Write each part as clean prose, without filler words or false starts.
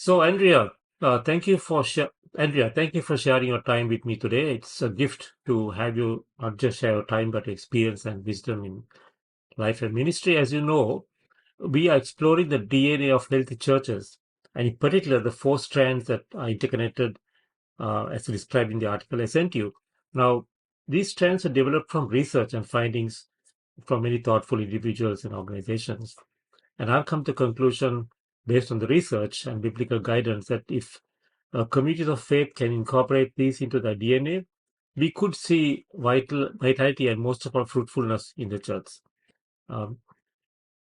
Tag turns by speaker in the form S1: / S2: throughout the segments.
S1: So, Andrea, thank you for sharing your time with me today. It's a gift to have you not just share your time, but experience and wisdom in life and ministry. As you know, we are exploring the DNA of healthy churches, and in particular, the four strands that are interconnected, as described in the article I sent you. Now, these strands are developed from research and findings from many thoughtful individuals and organizations. And I've come to the conclusion, based on the research and biblical guidance, that if communities of faith can incorporate these into their DNA, we could see vitality and most of all fruitfulness in the church. Um,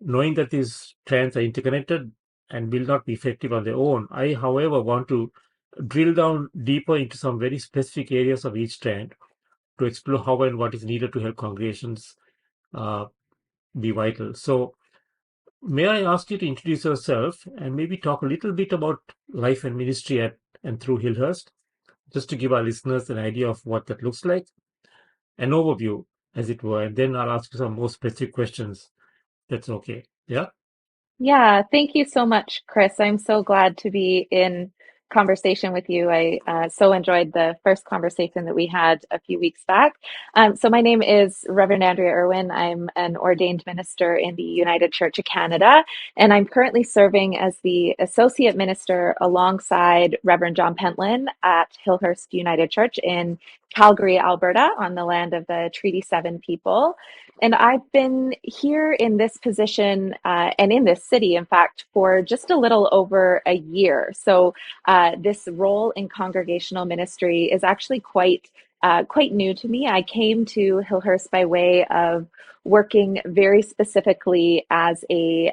S1: Knowing that these trends are interconnected and will not be effective on their own, I, however, want to drill down deeper into some very specific areas of each trend to explore how and what is needed to help congregations uh, be vital. So, may I ask you to introduce yourself and maybe talk a little bit about life and ministry at and through Hillhurst, just to give our listeners an idea of what that looks like, an overview, as it were, and then I'll ask you some more specific questions. That's okay. Yeah.
S2: Yeah, thank you so much, Chris. I'm so glad to be in conversation with you. I so enjoyed the first conversation that we had a few weeks back. So my name is Reverend Andria Irwin. I'm an ordained minister in the United Church of Canada, and I'm currently serving as the associate minister alongside Reverend John Pentland at Hillhurst United Church in Calgary, Alberta, on the land of the Treaty 7 people. And I've been here in this position and in this city, in fact, for just a little over a year. So this role in congregational ministry is actually quite new to me. I came to Hillhurst by way of working very specifically as a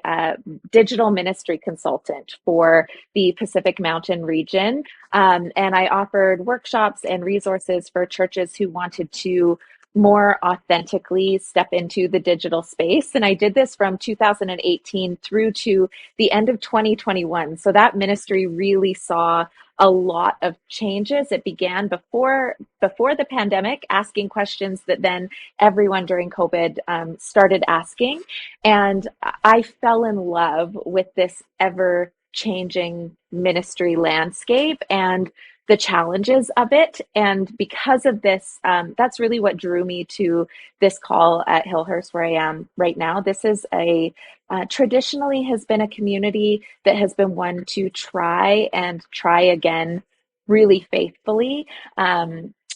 S2: digital ministry consultant for the Pacific Mountain region. And I offered workshops and resources for churches who wanted to more authentically step into the digital space. And I did this from 2018 through to the end of 2021. So that ministry really saw a lot of changes. It began before the pandemic, asking questions that then everyone during COVID started asking. And I fell in love with this ever changing ministry landscape and the challenges of it. And because of this, that's really what drew me to this call at Hillhurst, where I am right now. This is a traditionally has been a community that has been one to try and try again really faithfully.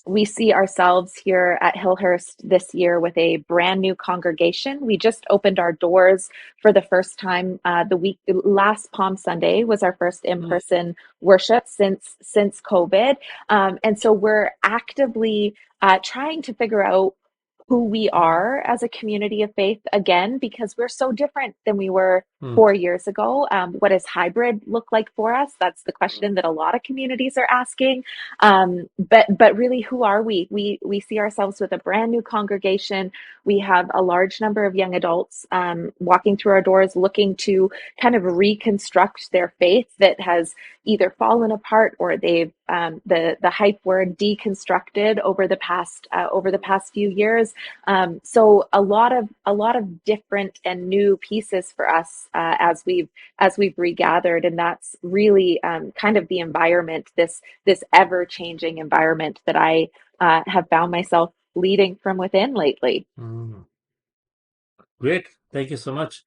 S2: We see ourselves here at Hillhurst this year with a brand new congregation. We just opened our doors for the first time the week last Palm Sunday was our first in-person worship since COVID, and so we're actively trying to figure out who we are as a community of faith again, because we're so different than we were
S1: Mm.
S2: 4 years ago. What does hybrid look like for us? That's the question that a lot of communities are asking. But really, who are we? We see ourselves with a brand new congregation. We have a large number of young adults walking through our doors, looking to kind of reconstruct their faith that has either fallen apart or they've the hype word deconstructed over the past few years. So a lot of different and new pieces for us as we've regathered, and that's really kind of the environment, this ever changing environment that I have found myself leading from within lately.
S1: Mm. Great. Thank you so much.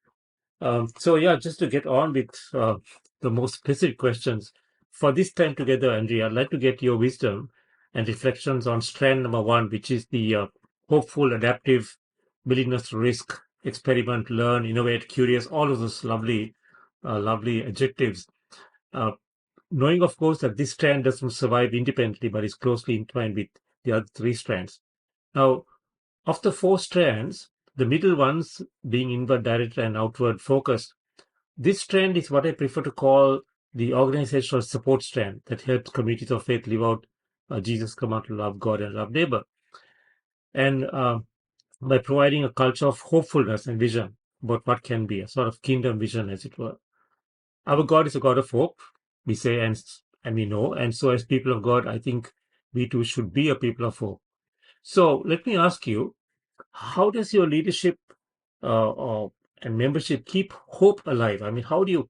S1: So yeah, just to get on with the most specific questions for this time together, Andrea, I'd like to get your wisdom and reflections on strand number one, which is the hopeful, adaptive, willingness to risk, experiment, learn, innovate, curious, all of those lovely adjectives. Uh, Knowing, of course, that this strand doesn't survive independently, but is closely entwined with the other three strands. Now, of the four strands, the middle ones being inward directed and outward focused, this strand is what I prefer to call the organizational support strand that helps communities of faith live out Jesus' command to love God and love neighbor. And by providing a culture of hopefulness and vision about what can be, a sort of kingdom vision, as it were. Our God is a God of hope, we say, and we know. And so, as people of God, I think we too should be a people of hope. So, let me ask you, how does your leadership and membership keep hope alive? I mean, how do you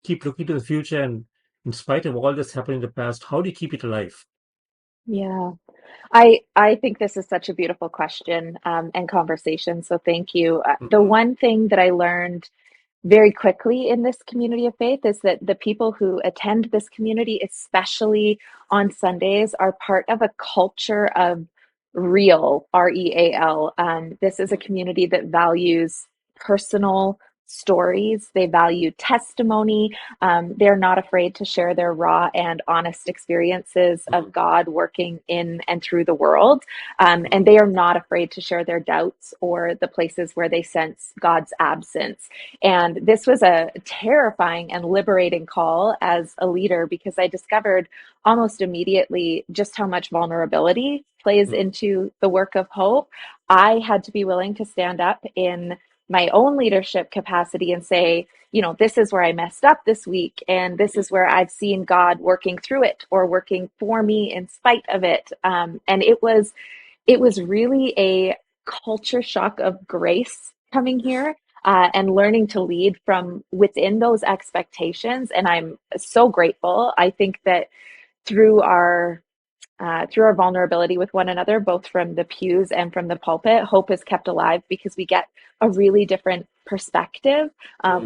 S1: keep looking to the future and in spite of all that's happened in the past, how do you keep it alive?
S2: Yeah. I think this is such a beautiful question and conversation. So thank you. The one thing that I learned very quickly in this community of faith is that the people who attend this community, especially on Sundays, are part of a culture of real, REAL. This is a community that values personal stories, they value testimony. They're not afraid to share their raw and honest experiences of God working in and through the world. And they are not afraid to share their doubts or the places where they sense God's absence. And this was a terrifying and liberating call as a leader because I discovered almost immediately just how much vulnerability plays into the work of hope. I had to be willing to stand up in my own leadership capacity and say, you know, this is where I messed up this week, and this is where I've seen God working through it or working for me in spite of it. And it was really a culture shock of grace coming here and learning to lead from within those expectations. And I'm so grateful. I think that through through our vulnerability with one another, both from the pews and from the pulpit, hope is kept alive because we get a really different perspective.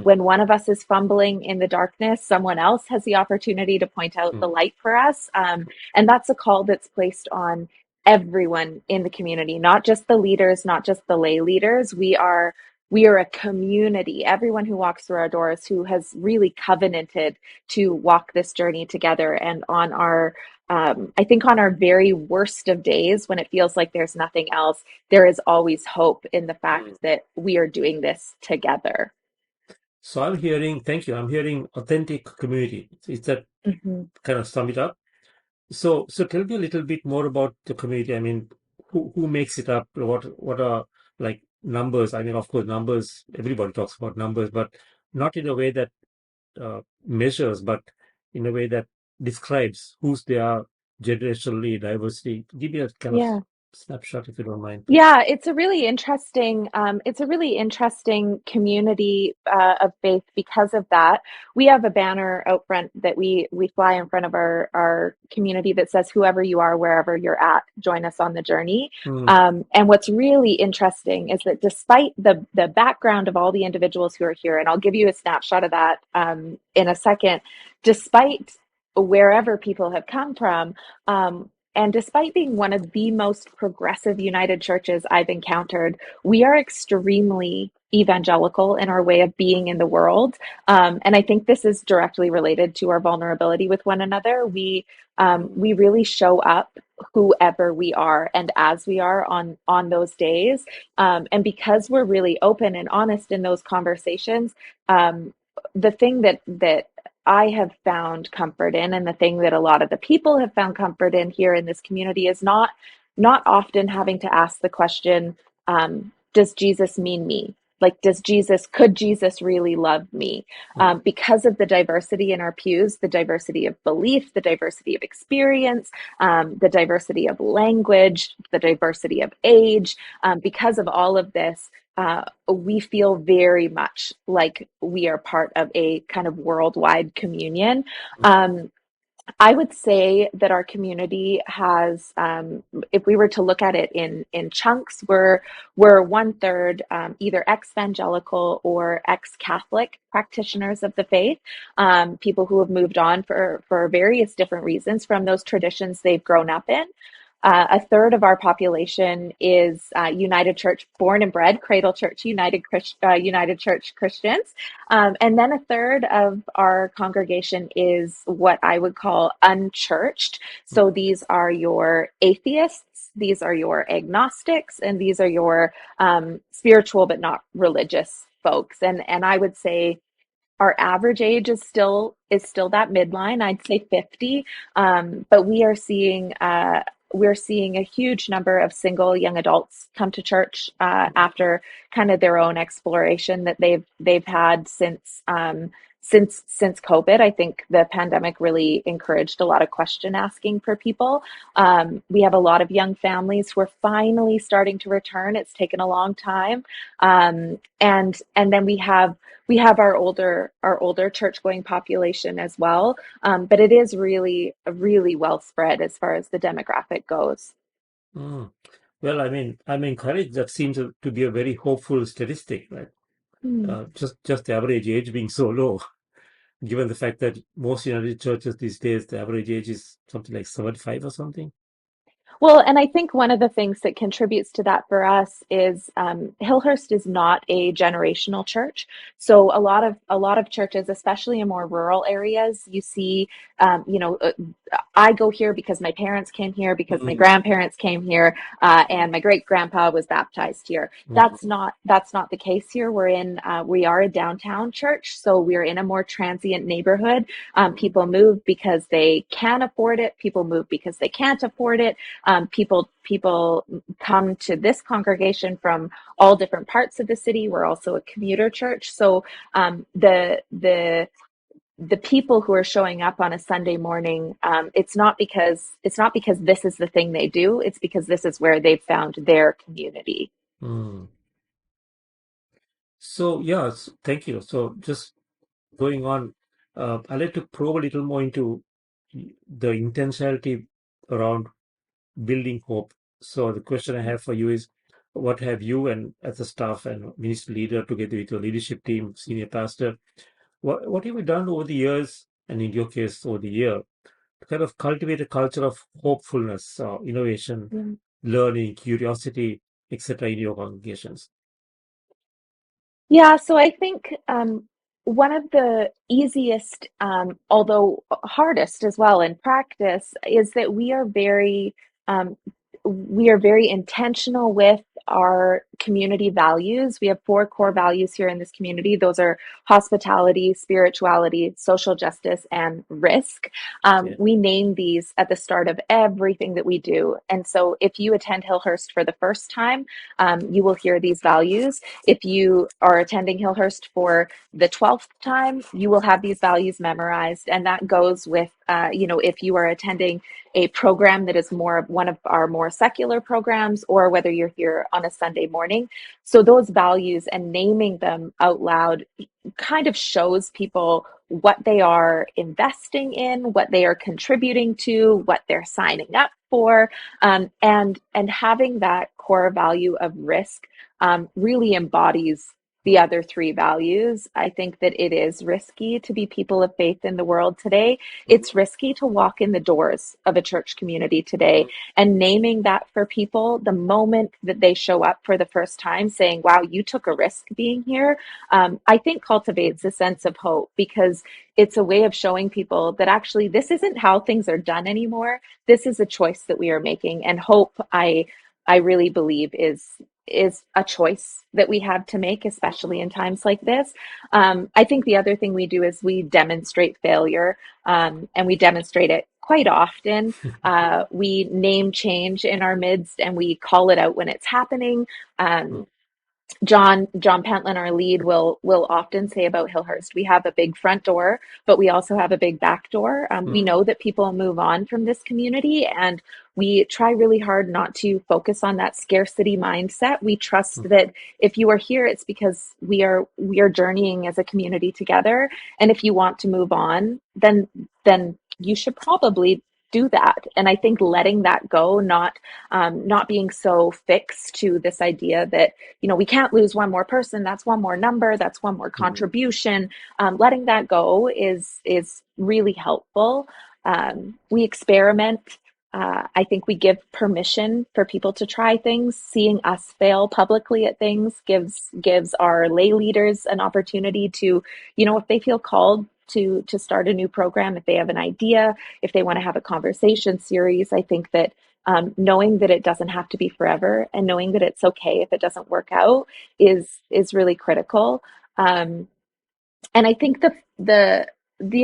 S2: When one of us is fumbling in the darkness, someone else has the opportunity to point out the light for us. And that's a call that's placed on everyone in the community, not just the leaders, not just the lay leaders. We are a community, everyone who walks through our doors who has really covenanted to walk this journey together. And on our I think on our very worst of days, when it feels like there's nothing else, there is always hope in the fact that we are doing this together.
S1: So I'm hearing, thank you. I'm hearing authentic community. Is that
S2: Mhm.
S1: kind of sum it up? So tell me a little bit more about the community. I mean, who makes it up? What are like numbers? I mean, of course, numbers. Everybody talks about numbers, but not in a way that measures, but in a way that describes who's they are generationally, diversity. Give me a kind of
S2: Yeah.
S1: snapshot, if you don't mind, please.
S2: Yeah, it's a really interesting community of faith because of that. We have a banner out front that we fly in front of our community that says, "Whoever you are, wherever you're at, join us on the journey."
S1: Mm,
S2: And what's really interesting is that despite the background of all the individuals who are here, and I'll give you a snapshot of that in a second, despite wherever people have come from. And despite being one of the most progressive United churches I've encountered, we are extremely evangelical in our way of being in the world. And I think this is directly related to our vulnerability with one another. We really show up whoever we are and as we are on those days. And because we're really open and honest in those conversations, the thing that I have found comfort in, and the thing that a lot of the people have found comfort in here in this community is not often having to ask the question, does Jesus mean me? Like, could Jesus really love me? Because of the diversity in our pews, the diversity of belief, the diversity of experience, the diversity of language, the diversity of age, because of all of this, we feel very much like we are part of a kind of worldwide communion. I would say that our community has, if we were to look at it in chunks, we're one third either ex-evangelical or ex-Catholic practitioners of the faith, people who have moved on for various different reasons from those traditions they've grown up in. A third of our population is United Church, born and bred, Cradle Church, United Church Christians. And then a third of our congregation is what I would call unchurched. So these are your atheists, these are your agnostics, and these are your spiritual but not religious folks. And I would say our average age is still that midline. I'd say 50, but we're seeing a huge number of single young adults come to church after kind of their own exploration that they've had since COVID. I think the pandemic really encouraged a lot of question asking for people. We have a lot of young families who are finally starting to return. It's taken a long time, and then we have our older church going population as well. But it is really well spread as far as the demographic goes.
S1: Mm. Well, I mean, I'm encouraged. That seems to be a very hopeful statistic, right?
S2: Hmm.
S1: Just the average age being so low, given the fact that most United churches these days, the average age is something like 75 or something.
S2: Well, and I think one of the things that contributes to that for us is Hillhurst is not a generational church. So a lot of churches, especially in more rural areas, you see, I go here because my parents came here, because my
S1: Mm,
S2: grandparents came here, and my great grandpa was baptized here.
S1: mm,
S2: That's not the case here. We are a downtown church, so we're in a more transient neighborhood. People move because they can afford it. People move because they can't afford it. People come to this congregation from all different parts of the city. We're also a commuter church, so the people who are showing up on a Sunday morning, it's not because this is the thing they do. It's because this is where they've found their community.
S1: mm. So, yeah, thank you. So, just going on, I'd like to probe a little more into the intentionality around building hope. So the question I have for you is, what have you and as a staff and ministry leader together with your leadership team, senior pastor, what have you done over the years, and in your case over the year, to kind of cultivate a culture of hopefulness, innovation,
S2: Yeah.
S1: learning, curiosity, etc. in your congregations?
S2: Yeah, so I think one of the easiest, although hardest as well in practice, is that um, we are very intentional with our community values. We have four core values here in this community. Those are hospitality, spirituality, social justice, and risk.
S1: Yeah.
S2: We name these at the start of everything that we do. And so if you attend Hillhurst for the first time, you will hear these values. If you are attending Hillhurst for the 12th time, you will have these values memorized. And that goes with, if you are attending a program that is more of one of our more secular programs, or whether you're here on a Sunday morning. So those values and naming them out loud kind of shows people what they are investing in, what they are contributing to, what they're signing up for, and having that core value of risk really embodies the other three values. I think that it is risky to be people of faith in the world today. It's risky to walk in the doors of a church community today, and naming that for people the moment that they show up for the first time, saying, wow, you took a risk being here, I think cultivates a sense of hope, because it's a way of showing people that actually this isn't how things are done anymore. This is a choice that we are making. And hope, I really believe, is a choice that we have to make, especially in times like this. I think the other thing we do is we demonstrate failure, and we demonstrate it quite often. We name change in our midst, and we call it out when it's happening.
S1: Mm,
S2: John Pentlin, our lead, will often say about Hillhurst, we have a big front door, but we also have a big back door. We
S1: mm,
S2: know that people move on from this community, and we try really hard not to focus on that scarcity mindset. We trust
S1: mm,
S2: that if you are here, it's because we are journeying as a community together. And if you want to move on, then you should probably do that. And I think letting that go, not being so fixed to this idea that we can't lose one more person. That's one more number. That's one more
S1: mm,
S2: contribution. Letting that go is really helpful. We experiment. I think we give permission for people to try things. Seeing us fail publicly at things gives our lay leaders an opportunity to, if they feel called to start a new program, if they have an idea, if they want to have a conversation series. I think that knowing that it doesn't have to be forever, and knowing that it's okay if it doesn't work out, is really critical. Um, and I think the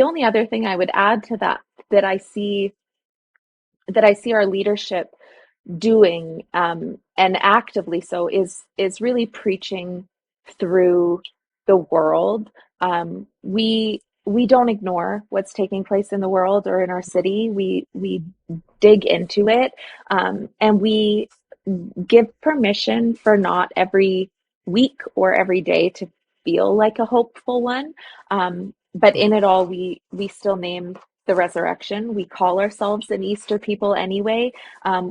S2: only other thing I would add to that, that I see our leadership doing, and actively so, is really preaching through the world. We we don't ignore what's taking place in the world or in our city. We dig into it, and we give permission for not every week or every day to feel like a hopeful one. But in it all, we still name the resurrection. We call ourselves an Easter people anyway.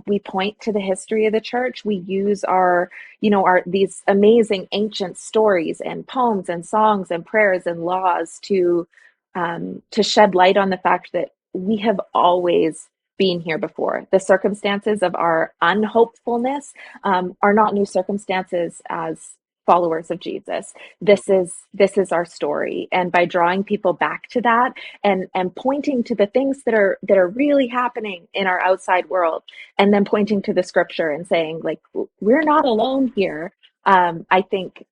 S2: We point to the history of the church. We use our these amazing ancient stories and poems and songs and prayers and laws to shed light on the fact that we have always been here before. The circumstances of our unhopefulness are not new circumstances as followers of Jesus. This is our story, and by drawing people back to that and pointing to the things that are really happening in our outside world, and then pointing to the scripture and saying like we're not alone here. I think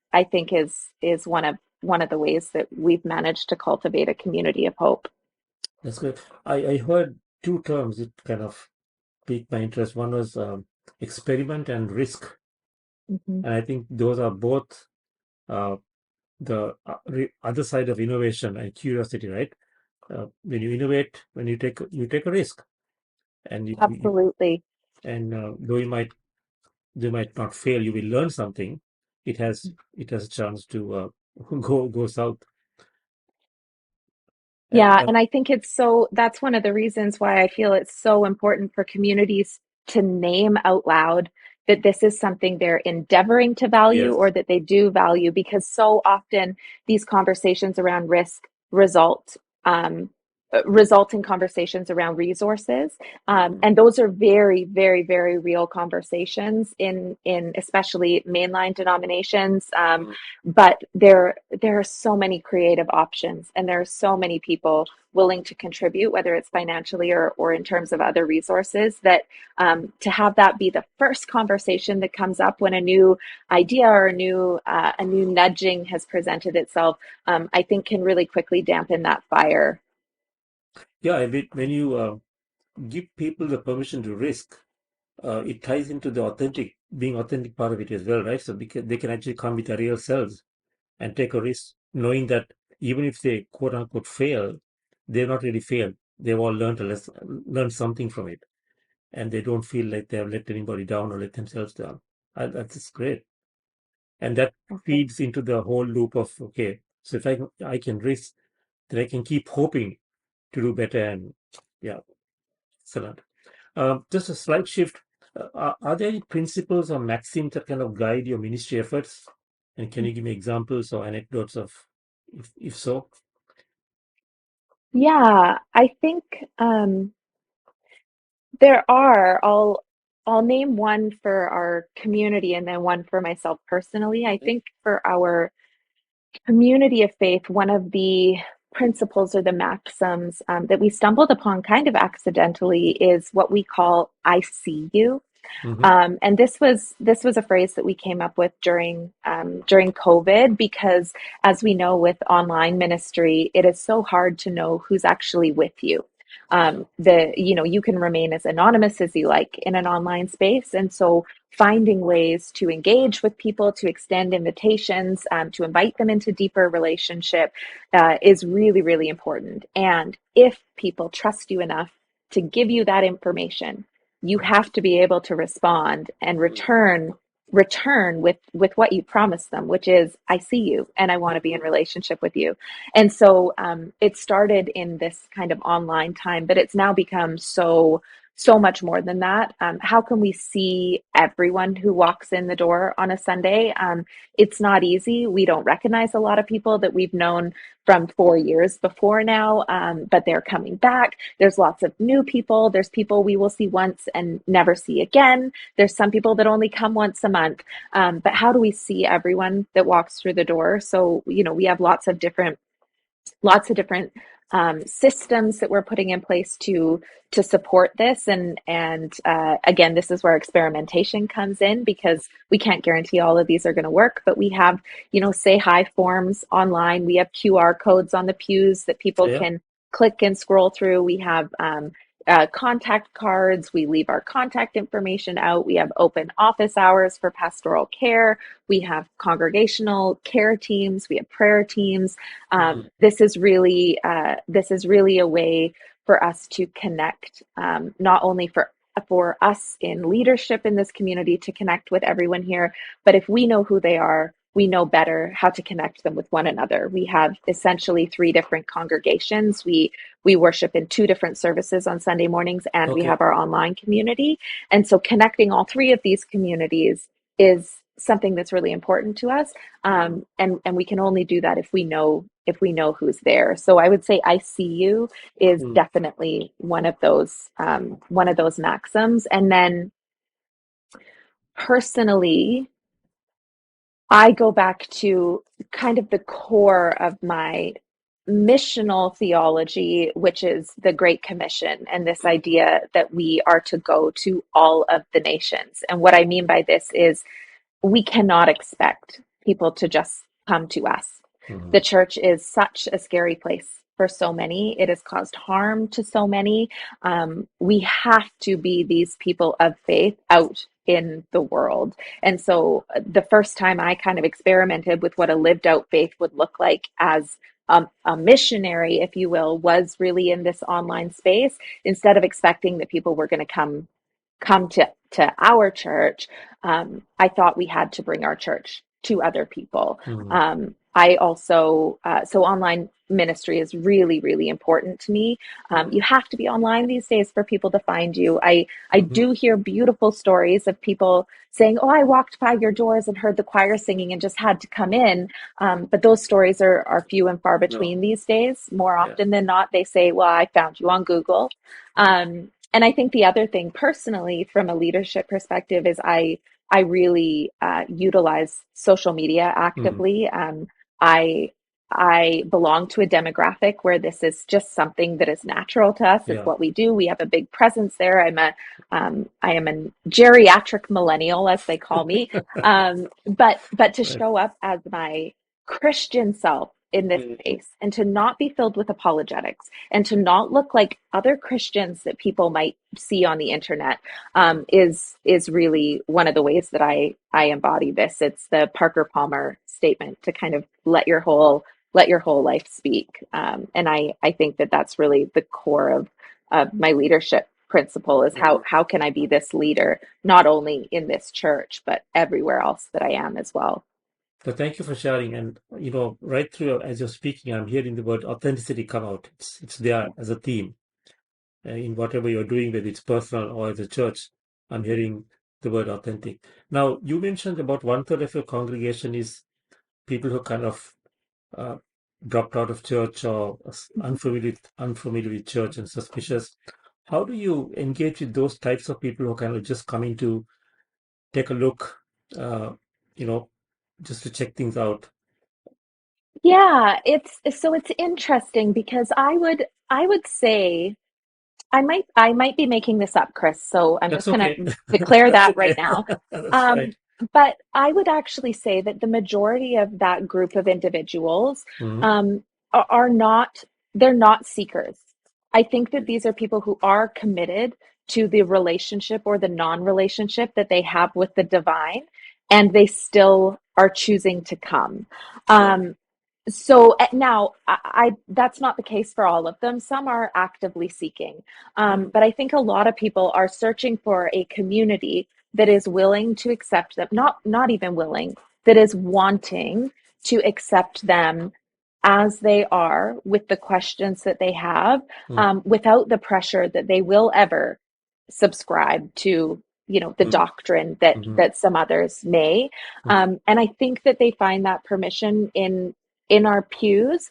S2: is one of the ways that we've managed to cultivate a community of hope.
S1: That's good. I heard two terms that kind of piqued my interest. One was experiment and risk.
S2: Mm-hmm.
S1: And I think those are both uh, the other side of innovation and curiosity, right? When you innovate, when you take a risk, and
S2: Absolutely.
S1: though you might not fail, you will learn something. It has a chance to go south. And
S2: Yeah, and I think that's one of the reasons why I feel it's so important for communities to name out loud that this is something they're endeavoring to value
S1: yes,
S2: or that they do value, because so often these conversations around risk um, result in conversations around resources, and those are very, very, very real conversations in especially mainline denominations. But there are so many creative options, and there are so many people willing to contribute, whether it's financially or in terms of other resources, that to have that be the first conversation that comes up when a new idea or a new nudging has presented itself, I think can really quickly dampen that fire.
S1: yeah. When you give people the permission to risk, it ties into the being authentic part of it as well, right? So because they can actually come with their real selves and take a risk, knowing that even if they quote unquote fail, they've not really failed. They've all learned something from it, and they don't feel like they have let anybody down or let themselves down. That's just great, and that
S2: Okay.
S1: feeds into the whole loop of okay. So if I can risk, then I can keep hoping to do better, and yeah, excellent. Just a slight shift. Are there any principles or maxims that kind of guide your ministry efforts? And can you give me examples or anecdotes of, if so?
S2: Yeah, I think there are. I'll name one for our community and then one for myself personally. I think for our community of faith, one of the principles or the maxims that we stumbled upon kind of accidentally is what we call "I see you."
S1: Hmm.
S2: And this was a phrase that we came up with during COVID, because as we know with online ministry, it is so hard to know who's actually with you. You can remain as anonymous as you like in an online space, and so finding ways to engage with people, to extend invitations, to invite them into deeper relationship, is really, really important. And if people trust you enough to give you that information, you have to be able to respond and return with what you promised them, which is I see you and I want to be in relationship with you. And so it started in this kind of online time, but it's now become so much more than that. How can we see everyone who walks in the door on a Sunday? It's not easy. We don't recognize a lot of people that we've known from 4 years before now, but they're coming back. There's lots of new people. There's people we will see once and never see again. There's some people that only come once a month. But how do we see everyone that walks through the door? So, we have lots of different systems that we're putting in place to support this, and again, this is where experimentation comes in, because we can't guarantee all of these are going to work, but we have say hi forms online. We have QR codes on the pews that people
S1: Yeah.
S2: can click and scroll through. We have contact cards. We leave our contact information out. We have open office hours for pastoral care. We have congregational care teams. We have prayer teams. This is really a way for us to connect, not only for us in leadership in this community to connect with everyone here, but if we know who they are, we know better how to connect them with one another. We have essentially 3 different congregations. We worship in 2 different services on Sunday mornings, and we
S1: Okay.
S2: have our online community. And so connecting all 3 of these communities is something that's really important to us. And we can only do that if we know who's there. So I would say I see you is definitely one of those maxims. And then personally, I go back to kind of the core of my missional theology, which is the Great Commission and this idea that we are to go to all of the nations. And what I mean by this is we cannot expect people to just come to us. The church is such a scary place for so many. It has caused harm to so many. We have to be these people of faith out in the world. And so the first time I kind of experimented with what a lived out faith would look like as a missionary, if you will, was really in this online space. Instead of expecting that people were going to come to our church, I thought we had to bring our church to other people. I also, so online ministry is really, really important to me. You have to be online these days for people to find you. I do hear beautiful stories of people saying, oh, I walked by your doors and heard the choir singing and just had to come in. But those stories are few and far between these days. More often than not, they say, well, I found you on Google. And I think the other thing personally, from a leadership perspective, is I really utilize social media actively. I belong to a demographic where this is just something that is natural to us. It's what we do. We have a big presence there. I am a geriatric millennial, as they call me. But to show up as my Christian self in this space and to not be filled with apologetics and to not look like other Christians that people might see on the internet is really one of the ways that I embody this. It's the Parker Palmer statement to kind of let your whole life speak. And I think that that's really the core of my leadership principle is how can I be this leader, not only in this church, but everywhere else that I am as well.
S1: So thank you for sharing. And, right through as you're speaking, I'm hearing the word authenticity come out. It's there as a theme in whatever you're doing, whether it's personal or as a church. I'm hearing the word authentic. Now, you mentioned about 1/3 of your congregation is people who kind of dropped out of church or unfamiliar with church and suspicious. How do you engage with those types of people who are kind of just coming to take a look, you know, just to check things out?
S2: Yeah, it's interesting because I would say I might be making this up, Chris, so I'm
S1: That's
S2: just gonna
S1: okay.
S2: declare
S1: That's
S2: that right
S1: okay.
S2: now.
S1: That's
S2: Um,
S1: fine.
S2: but I would actually say that the majority of that group of individuals
S1: Mhm.
S2: um, are not, they're not seekers. I think that these are people who are committed to the relationship or the non-relationship that they have with the divine, and they still are choosing to come.
S1: Sure.
S2: So now, that's not the case for all of them. Some are actively seeking, but I think a lot of people are searching for a community that is willing to accept them. Not even willing, that is wanting to accept them as they are with the questions that they have,
S1: Mm,
S2: without the pressure that they will ever subscribe to, the
S1: mm,
S2: doctrine that
S1: mhm,
S2: some others may.
S1: mm.
S2: And I think that they find that permission in our pews.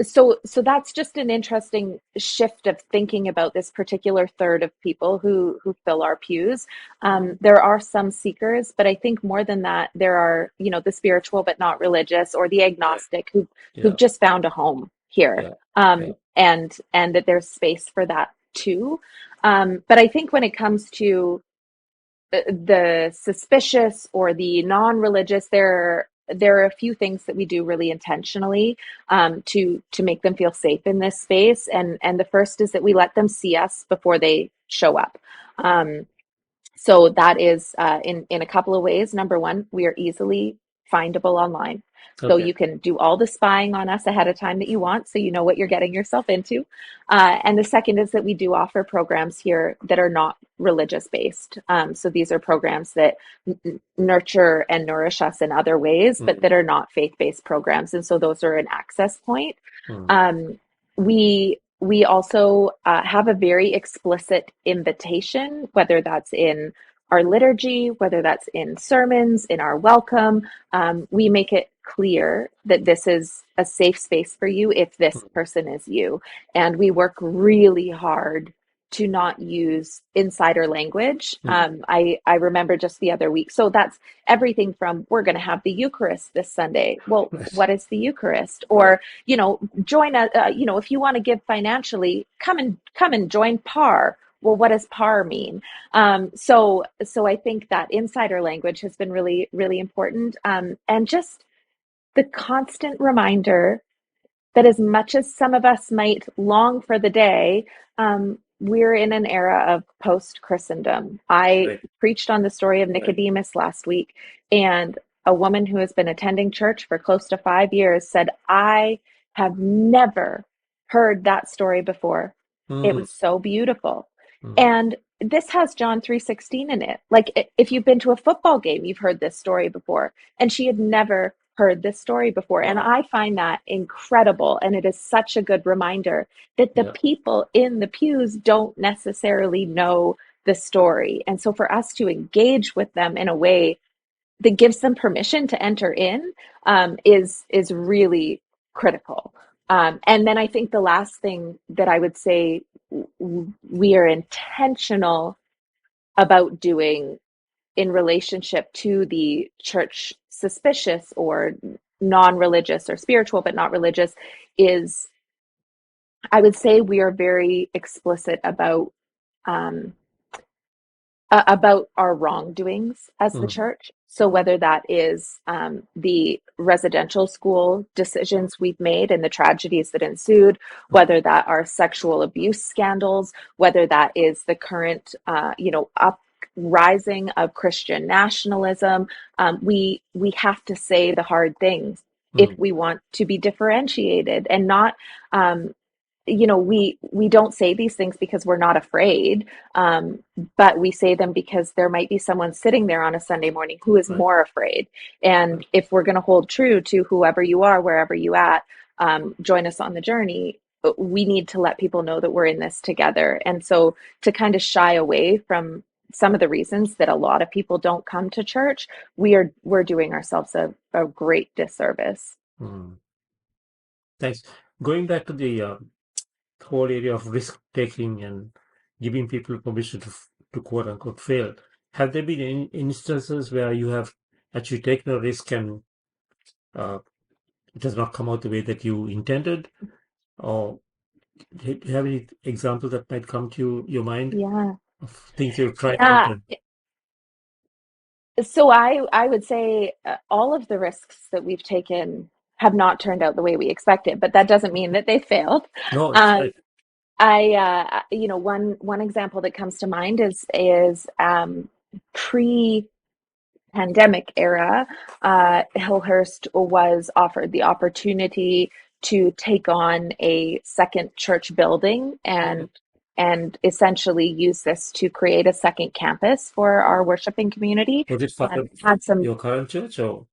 S2: So that's just an interesting shift of thinking about this particular third of people who fill our pews. There are some seekers, but I think more than that, there are, the spiritual but not religious, or the
S1: Yeah,
S2: agnostic who've
S1: yeah,
S2: just found a home here.
S1: yeah, yeah.
S2: And that there's space for that too. But I think when it comes to the suspicious or the non-religious, there are a few things that we do really intentionally to make them feel safe in this space. And the first is that we let them see us before they show up. So that is in a couple of ways. Number one, we are easily findable online. So
S1: Okay.
S2: you can do all the spying on us ahead of time that you want, so you know what you're getting yourself into. And the second is that we do offer programs here that are not religious based. So these are programs that nurture and nourish us in other ways, but
S1: Mm,
S2: that are not faith based programs. And so those are an access point.
S1: mm,
S2: Um, we also have a very explicit invitation, whether that's in our liturgy, whether that's in sermons, in our welcome. We make it clear that this is a safe space for you if this
S1: mm,
S2: person is you. And we work really hard to not use insider language.
S1: mm.
S2: I remember just the other week. So that's everything from, we're going to have the Eucharist this Sunday. Well,
S1: Yes.
S2: what is the Eucharist?
S1: Right.
S2: Or, join a, if you want to give financially, come and join PAR. Well, what does PAR mean? So I think that insider language has been really, really important. And just the constant reminder that as much as some of us might long for the day, we're in an era of post Christendom. I
S1: Right.
S2: preached on the story of
S1: Right.
S2: Nicodemus last week, and a woman who has been attending church for close to 5 years said, I have never heard that story before. It
S1: Mm,
S2: was so beautiful.
S1: mm.
S2: And this has John 3:16 in it. Like, if you've been to a football game, you've heard this story before. And she had never heard this story before. And
S1: Wow.
S2: I find that incredible. And it is such a good reminder that the
S1: Yeah.
S2: people in the pews don't necessarily know the story. And so for us to engage with them in a way that gives them permission to enter in, is really critical. And then I think the last thing that I would say we are intentional about doing in relationship to the church suspicious or non-religious or spiritual but not religious is, I would say, we are very explicit um, about our wrongdoings as the
S1: Mm,
S2: church. So whether that is the residential school decisions we've made and the tragedies that ensued,
S1: mm,
S2: whether that are sexual abuse scandals, whether that is the current, uprising of Christian nationalism, we have to say the hard things if
S1: mm.
S2: we want to be differentiated and not. We don't say these things because we're not afraid, but we say them because there might be someone sitting there on a Sunday morning who is
S1: Right.
S2: more afraid. And
S1: Right.
S2: if we're going to hold true to whoever you are, wherever you at, join us on the journey. We need to let people know that we're in this together. And so to kind of shy away from some of the reasons that a lot of people don't come to church, we're doing ourselves a great disservice.
S1: Mm. Thanks. Going back to the whole area of risk taking and giving people permission to quote unquote fail, have there been any instances where you have actually taken a risk and uh, it has not come out the way that you intended? Or do you have any examples that might come to your mind
S2: Yeah.
S1: of things you've tried out
S2: Yeah.
S1: and
S2: So I would say all of the risks that we've taken have not turned out the way we expected, but that doesn't mean that they failed.
S1: no, it's
S2: Um,
S1: right.
S2: one example that comes to mind is pre pandemic era, Hillhurst was offered the opportunity to take on a second church building
S1: Okay.
S2: and essentially use this to create a second campus for our worshiping community.
S1: Was it part of
S2: Had some
S1: your current church or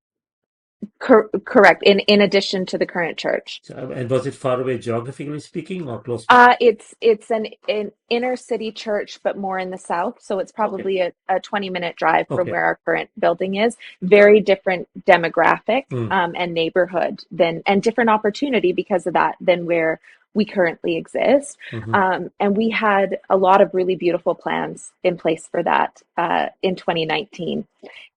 S2: correct in addition to the current church.
S1: and was it far away geographically speaking or close by?
S2: It's an inner city church, but more in the south. So it's
S1: Okay.
S2: probably a 20-minute drive from
S1: Okay.
S2: where our current building is. Very different demographic
S1: Mm,
S2: and neighborhood and different opportunity because of that than where we currently exist.
S1: hmm
S2: And we had a lot of really beautiful plans in place for that in 2019.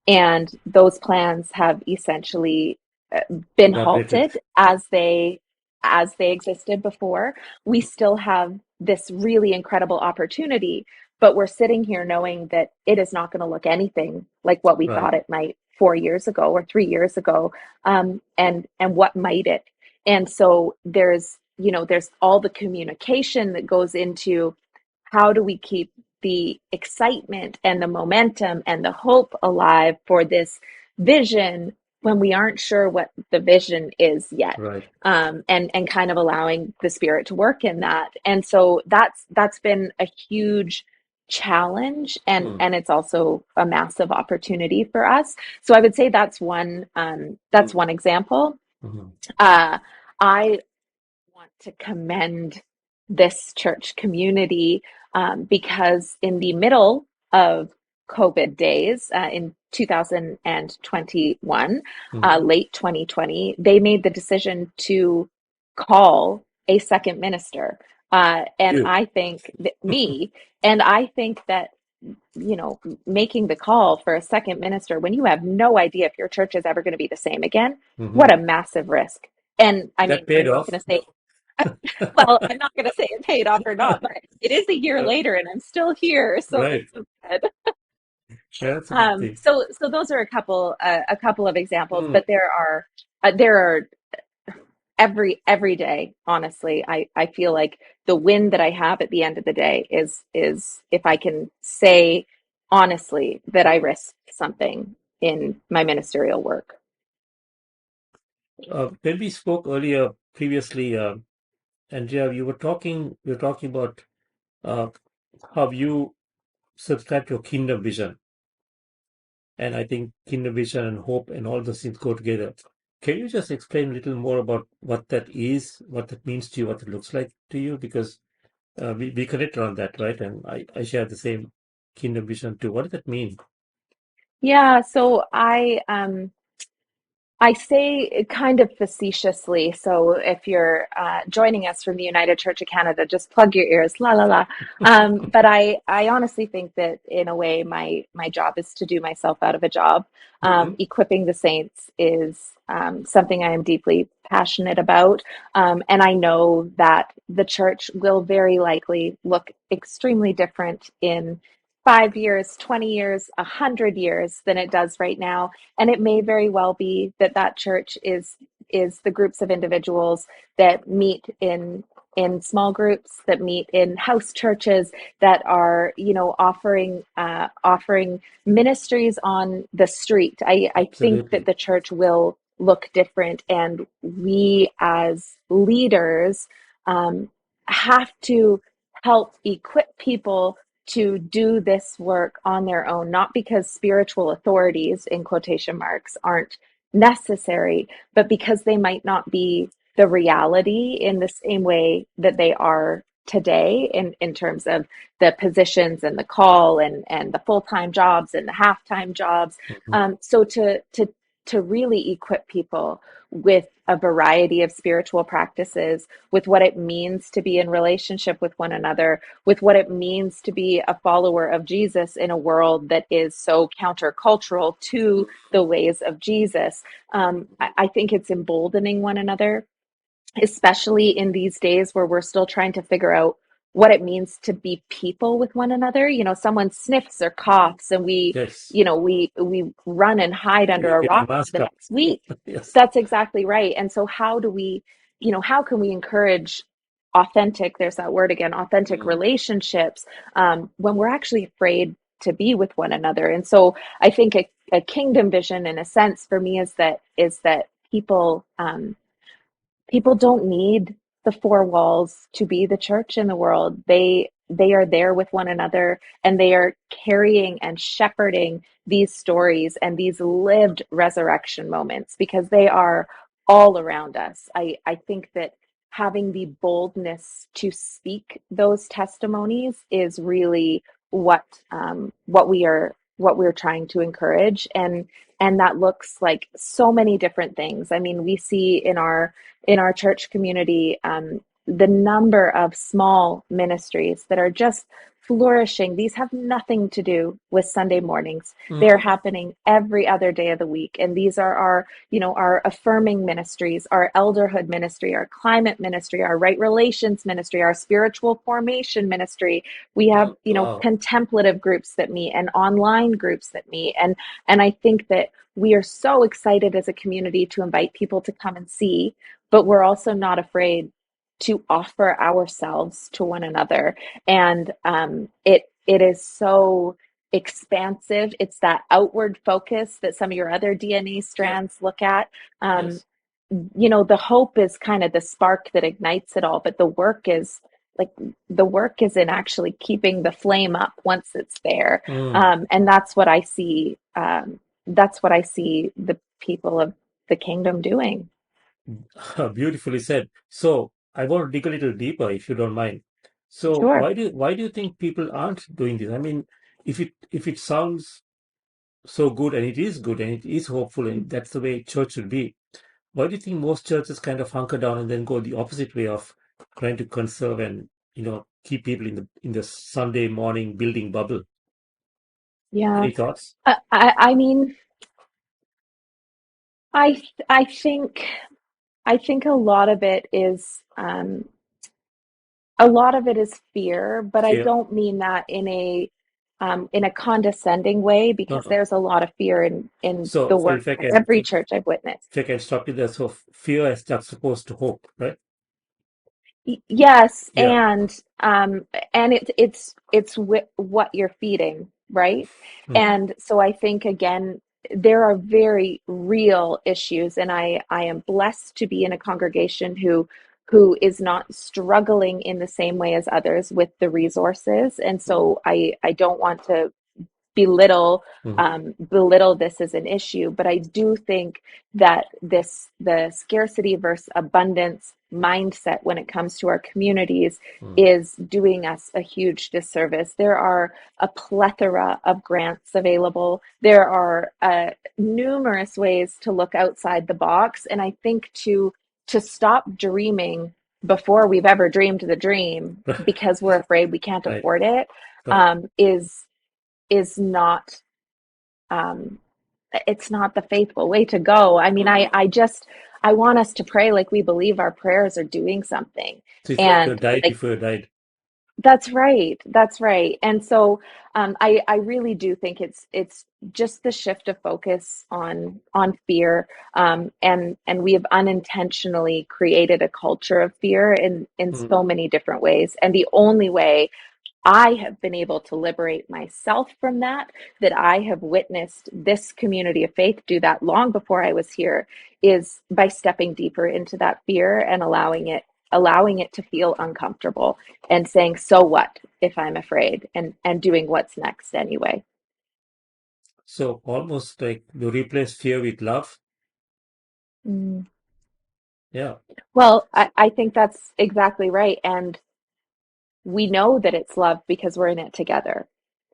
S2: And those plans have essentially been
S1: Evaporated.
S2: halted as they existed before. We still have this really incredible opportunity, but we're sitting here knowing that it is not going to look anything like what we
S1: Right.
S2: thought it might 4 years ago or 3 years ago. And what might it? And so there's all the communication that goes into how do we keep the excitement and the momentum and the hope alive for this vision when we aren't sure what the vision is yet.
S1: Right.
S2: And kind of allowing the Spirit to work in that. And so that's been a huge challenge, and
S1: Mm.
S2: and it's also a massive opportunity for us. So I would say that's one example.
S1: Mhm.
S2: I want to commend this church community, because in the middle of COVID days, in 2021,
S1: Mhm.
S2: late 2020, they made the decision to call a second minister. And
S1: You.
S2: I think that and I think that, making the call for a second minister when you have no idea if your church is ever going to be the same again, what
S1: Mhm.
S2: a massive risk. And I
S1: That
S2: mean,
S1: paid
S2: I'm not
S1: off.
S2: going to say, well, I'm not going to say it paid off or not, but it is a year later and I'm still here. So
S1: Right.
S2: it's good.
S1: Yeah, that's a good thing.
S2: So those are a couple of examples,
S1: Mm.
S2: but there are every day, honestly, I feel like the win that I have at the end of the day is if I can say honestly that I risked something in my ministerial work.
S1: When we spoke earlier, previously, Andrea, you were talking about uh, how you subscribe to your kingdom vision. And I think kingdom vision and hope and all those things go together. Can you just explain a little more about what that is, what that means to you, what it looks like to you? Because we connect around that, right? And I share the same kingdom vision too. What does that mean?
S2: Yeah, so I say kind of facetiously. So if you're joining us from the United Church of Canada, just plug your ears, la la la. But I honestly think that in a way, my job is to do myself out of a job.
S1: Mhm.
S2: Equipping the saints is something I am deeply passionate about, and I know that the church will very likely look extremely different in 5 years, 20 years, 100 years than it does right now. And it may very well be that that church is the groups of individuals that meet in small groups, that meet in house churches, that are offering ministries on the street. I think that
S1: Absolutely.
S2: the church will look different, and we as leaders um, have to help equip people to do this work on their own, not because spiritual authorities, in quotation marks, aren't necessary, but because they might not be the reality in the same way that they are today in terms of the positions and the call and the full-time jobs and the half-time jobs.
S1: Mhm.
S2: So to really equip people with a variety of spiritual practices, with what it means to be in relationship with one another, with what it means to be a follower of Jesus in a world that is so countercultural to the ways of Jesus. I think it's emboldening one another, especially in these days where we're still trying to figure out what it means to be people with one another. Someone sniffs or coughs and we,
S1: Yes.
S2: you know, we we run and hide under
S1: We
S2: a
S1: get a
S2: rock for
S1: mask
S2: the
S1: up.
S2: next week.
S1: Yes.
S2: That's exactly right. And so how can we encourage authentic, there's that word again, authentic
S1: Mm.
S2: relationships, when we're actually afraid to be with one another? And so I think a kingdom vision in a sense for me is that people don't need the four walls to be the church in the world. They are there with one another, and they are carrying and shepherding these stories and these lived resurrection moments because they are all around us. I think that having the boldness to speak those testimonies is really what we're trying to encourage, and that looks like so many different things. I mean, we see in our church community, the number of small ministries that are just flourishing. These have nothing to do with Sunday mornings. They're
S1: Mm.
S2: happening every other day of the week. And these are our, our affirming ministries, our elderhood ministry, our climate ministry, our right relations ministry, our spiritual formation ministry. We have,
S1: Wow.
S2: contemplative groups that meet and online groups that meet. And I think that we are so excited as a community to invite people to come and see, but we're also not afraid to offer ourselves to one another. And it is so expansive. It's that outward focus that some of your other DNA
S1: Yeah.
S2: strands look at. Um,
S1: Yes.
S2: the hope is kind of the spark that ignites it all, but like the work is in actually keeping the flame up once it's there.
S1: Mm.
S2: And that's what I see. That's what I see the people of the kingdom doing.
S1: Beautifully said. So I want to dig a little deeper, if you don't mind. So
S2: Sure.
S1: why do you think people aren't doing this? I mean, if it sounds so good, and it is good, and it is hopeful, and that's the way church should be, why do you think most churches kind of hunker down and then go the opposite way of trying to conserve and keep people in the Sunday morning building bubble?
S2: Yeah.
S1: Any thoughts?
S2: I mean, I I think I think a lot of it is fear, but I
S1: Fear?
S2: don't mean that in a condescending way,
S1: No,
S2: because
S1: no.
S2: there's a lot of fear in
S1: So,
S2: the
S1: so
S2: work
S1: if I
S2: of
S1: can,
S2: every church I've witnessed.
S1: if I can stop you there, so fear is juxtaposed to hope, right?
S2: Yes,
S1: Yeah.
S2: and it's what you're feeding, right?
S1: Hmm.
S2: And so I think, again, there are very real issues, and I am blessed to be in a congregation who is not struggling in the same way as others with the resources. And so I don't want to belittle
S1: Hmm.
S2: belittle this as an issue, but I do think that the scarcity versus abundance mindset when it comes to our communities
S1: Hmm.
S2: is doing us a huge disservice. There are a plethora of grants available. There are numerous ways to look outside the box, and I think to stop dreaming before we've ever dreamed the dream because we're afraid we can't
S1: Right.
S2: afford it,
S1: Right.
S2: is not um, it's not the faithful way to go. I mean, I want us to pray like we believe our prayers are doing something.
S1: So it's like you
S2: And
S1: died
S2: like
S1: before you died.
S2: that's right. That's right. And so I really do think it's just the shift of focus on fear, and we have unintentionally created a culture of fear in
S1: Hmm.
S2: so many different ways. And the only way I have been able to liberate myself from that I have witnessed this community of faith do that long before I was here, is by stepping deeper into that fear and allowing it to feel uncomfortable and saying, so what if I'm afraid, and doing what's next anyway.
S1: So almost like you replace fear with love.
S2: Mm.
S1: Yeah.
S2: Well, I think that's exactly right. And we know that it's love because we're in it together.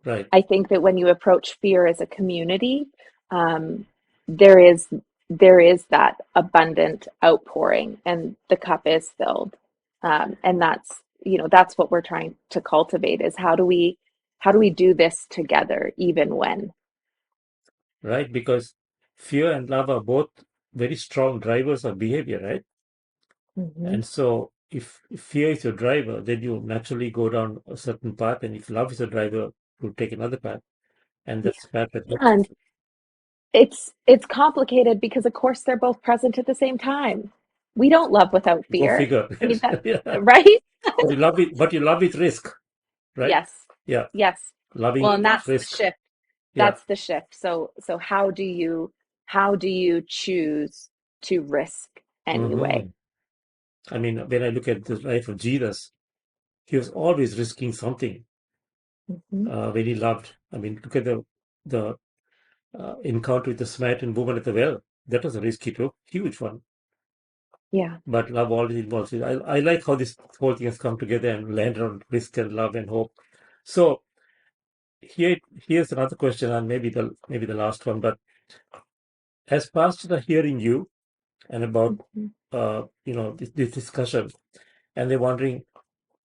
S1: Right.
S2: I think that when you approach fear as a community, um, there is there is that abundant outpouring, and the cup is filled, and that's what we're trying to cultivate, is how do we do this together, even when.
S1: Right. Because fear and love are both very strong drivers of behavior, right?
S2: Hmm.
S1: And so if fear is your driver, then you naturally go down a certain path. And if love is your driver, you'll take another path. And
S2: Yeah,
S1: that's the path that makes
S2: and it's complicated because, of course, they're both present at the same time. We don't love without
S1: go
S2: fear.
S1: figure.
S2: I mean that,
S1: Yeah.
S2: right?
S1: But you love with risk, right?
S2: Yes,
S1: Yeah.
S2: yes.
S1: Loving
S2: Well, and
S1: with
S2: that's the
S1: risk.
S2: shift.
S1: Yeah.
S2: That's the shift. So how do you choose to risk anyway?
S1: Hmm. I mean, when I look at the life of Jesus, he was always risking something
S2: Hmm.
S1: when he loved. I mean, look at the encounter with the Samaritan woman at the well. That was a risk he took, huge one.
S2: Yeah.
S1: But love always involves it. I like how this whole thing has come together and landed on risk and love and hope. So here's another question, and maybe the last one. But as pastors are hearing you and about
S2: Hmm.
S1: this discussion, and they're wondering,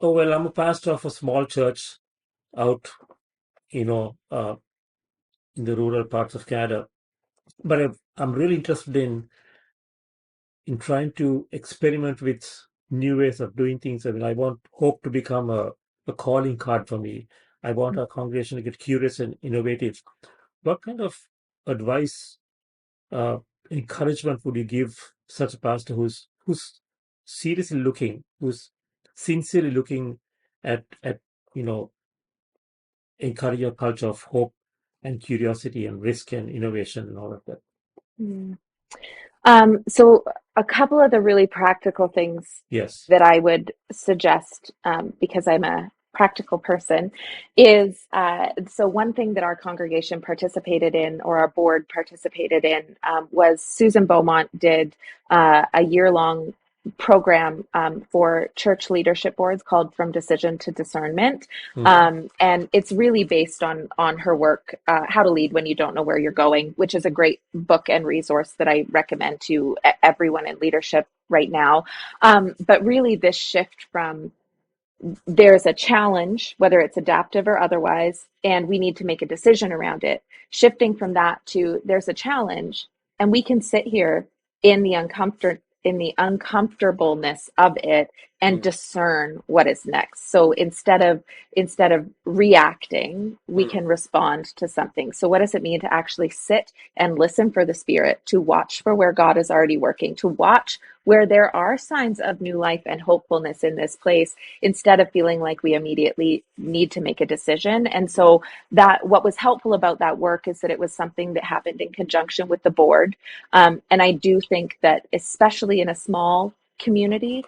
S1: oh well, I'm a pastor of a small church. out, in the rural parts of Canada. But I'm really interested in trying to experiment with new ways of doing things. I mean, I want hope to become a calling card for me. I want our congregation to get curious and innovative. What kind of advice, uh, encouragement would you give such a pastor who's seriously looking, who's sincerely looking at you know encouraging a culture of hope and curiosity and risk and innovation and all of that?
S2: Mm. So a couple of the really practical things
S1: Yes.
S2: that I would suggest, because I'm a practical person, is so one thing that our congregation participated in, or our board participated in, was Susan Beaumont did a year-long program for church leadership boards called From Decision to Discernment. And it's really based on her work, How to Lead When You Don't Know Where You're Going, which is a great book and resource that I recommend to everyone in leadership right now. But really, this shift from there's a challenge, whether it's adaptive or otherwise, and we need to make a decision around it. Shifting from that to there's a challenge, and we can sit here in the uncomfortableness of it and
S1: Mm,
S2: discern what is next. So instead of reacting, we
S1: mm,
S2: can respond to something. So what does it mean to actually sit and listen for the Spirit, to watch for where God is already working, to watch where there are signs of new life and hopefulness in this place, instead of feeling like we immediately need to make a decision. And so that what was helpful about that work is that it was something that happened in conjunction with the board. And I do think that, especially in a small community,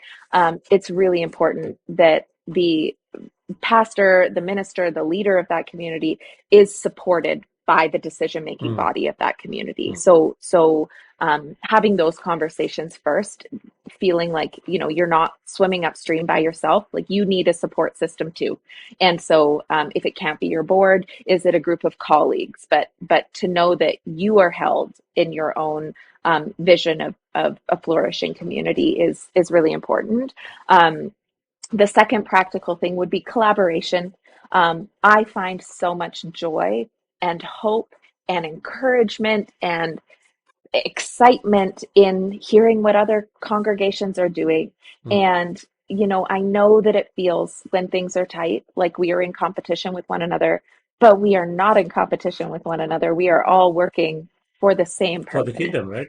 S2: it's really important that the pastor, the minister, the leader of that community is supported by the decision-making
S1: mm,
S2: body of that community.
S1: mm.
S2: So having those conversations first, feeling like, you're not swimming upstream by yourself, like you need a support system too. And so if it can't be your board, is it a group of colleagues? But to know that you are held in your own vision of a flourishing community is really important. The second practical thing would be collaboration. I find so much joy and hope and encouragement and excitement in hearing what other congregations are doing.
S1: Mm.
S2: And, I know that it feels, when things are tight, like we are in competition with one another, but we are not in competition with one another. We are all working for the same
S1: For the
S2: purpose.
S1: kingdom, right?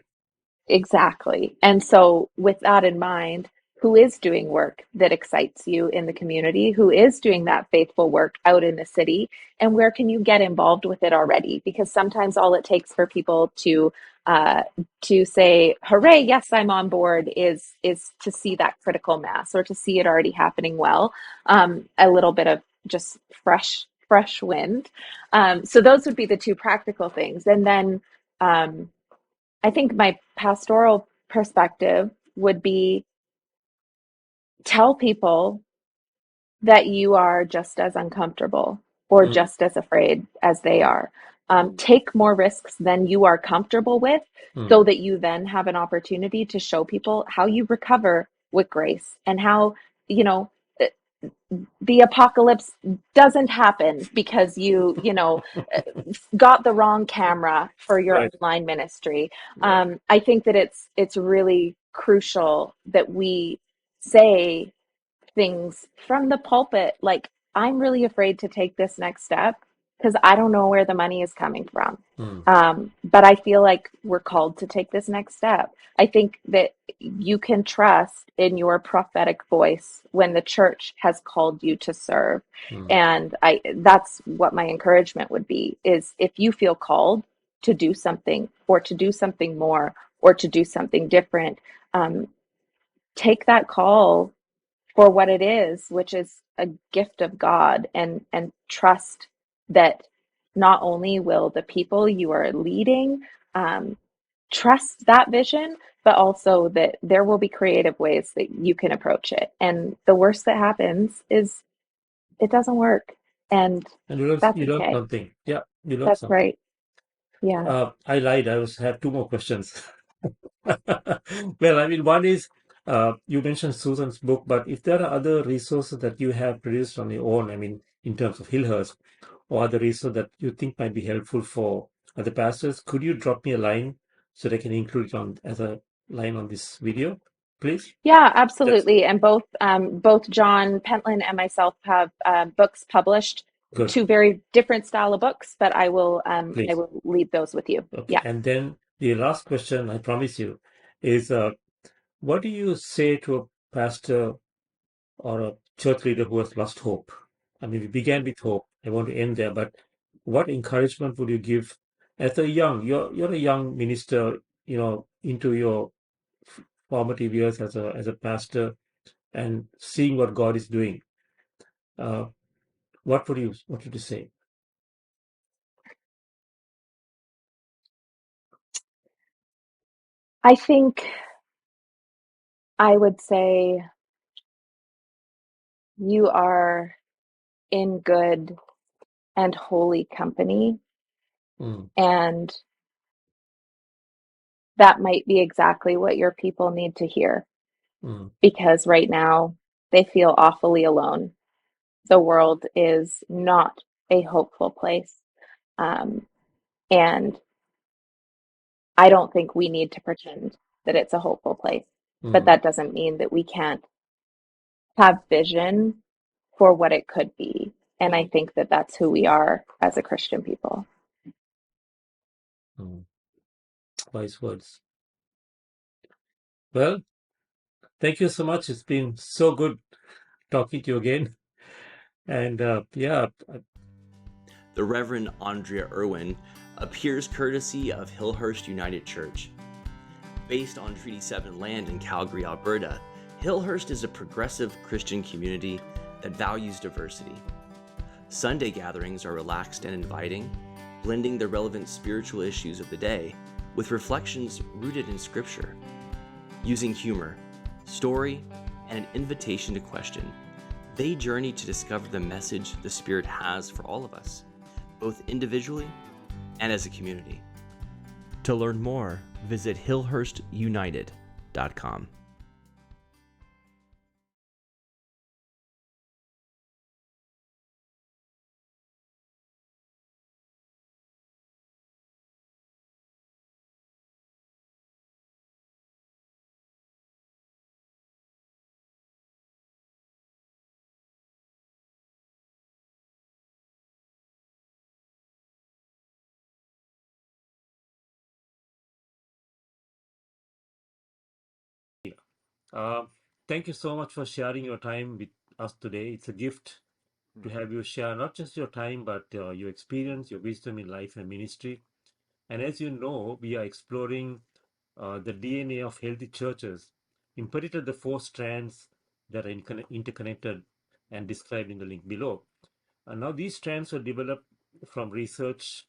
S2: Exactly. And so, with that in mind, who is doing work that excites you in the community? Who is doing that faithful work out in the city? And where can you get involved with it already? Because sometimes all it takes for people uh, to say, "Hooray! Yes, I'm on board," is to see that critical mass, or to see it already happening well. A little bit of just fresh wind. So those would be the two practical things, and then. I think my pastoral perspective would be, tell people that you are just as uncomfortable or
S1: Mm,
S2: just as afraid as they
S1: mm,
S2: are. Take more risks than you are comfortable with,
S1: mm.
S2: so that you then have an opportunity to show people how you recover with grace, and how, you know, the apocalypse doesn't happen because you got the wrong camera for your
S1: Right,
S2: online ministry.
S1: right.
S2: I think that it's really crucial that we say things from the pulpit, like, I'm really afraid to take this next step because I don't know where the money is coming from.
S1: Mm.
S2: But I feel like we're called to take this next step. I think that you can trust in your prophetic voice when the church has called you to serve.
S1: Mm.
S2: And that's what my encouragement would be, is if you feel called to do something, or to do something more, or to do something different, um, take that call for what it is, which is a gift of God, and trust that not only will the people you are leading um, trust that vision, but also that there will be creative ways that you can approach it. And the worst that happens is it doesn't work, and
S1: And
S2: that's
S1: you learn
S2: okay.
S1: something. Yeah, you learn
S2: That's
S1: something.
S2: right. Yeah.
S1: I lied. I was have two more questions. Well, I mean, one is, you mentioned Susan's book, but if there are other resources that you have produced on your own, I mean, in terms of Hillhurst, or other resource that you think might be helpful for other pastors, could you drop me a line so that I can include it on as a line on this video, please?
S2: Yeah,
S1: That's
S2: absolutely. And both John Pentland and myself have books published,
S1: good.
S2: two very different style of books, but I
S1: Please.
S2: will leave those with you.
S1: Okay.
S2: Yeah.
S1: And then the last question, I promise you, is what do you say to a pastor or a church leader who has lost hope? I mean, we began with hope. I want to end there, but what encouragement would you give as you're a young minister, into your formative years as a pastor and seeing what God is doing? Uh, what would you say?
S2: I think I would say you are in good and holy company,
S1: Mm,
S2: and that might be exactly what your people need to hear
S1: mm,
S2: because right now they feel awfully alone. The world is not a hopeful place. Um, and I don't think we need to pretend that it's a hopeful place. But
S1: mm,
S2: that doesn't mean that we can't have vision for what it could be. And I think that that's who we are as a Christian people.
S1: mm. Wise words. Well, thank you so much. It's been so good talking to you again. And yeah,
S3: The Reverend Andria Irwin appears courtesy of Hillhurst United Church. Based on Treaty 7 land in Calgary, Alberta, Hillhurst is a progressive Christian community that values diversity. Sunday gatherings are relaxed and inviting, blending the relevant spiritual issues of the day with reflections rooted in Scripture. Using humor, story, and an invitation to question, they journey to discover the message the Spirit has for all of us, both individually and as a community. To learn more, visit hillhurstunited.com.
S1: uh, thank you so much for sharing your time with us today. It's a gift to have you share not just your time, but your experience, your wisdom in life and ministry. And as you know, we are exploring the DNA of healthy churches, in particular the four strands that are interconnected and described in the link below. And now these strands were developed from research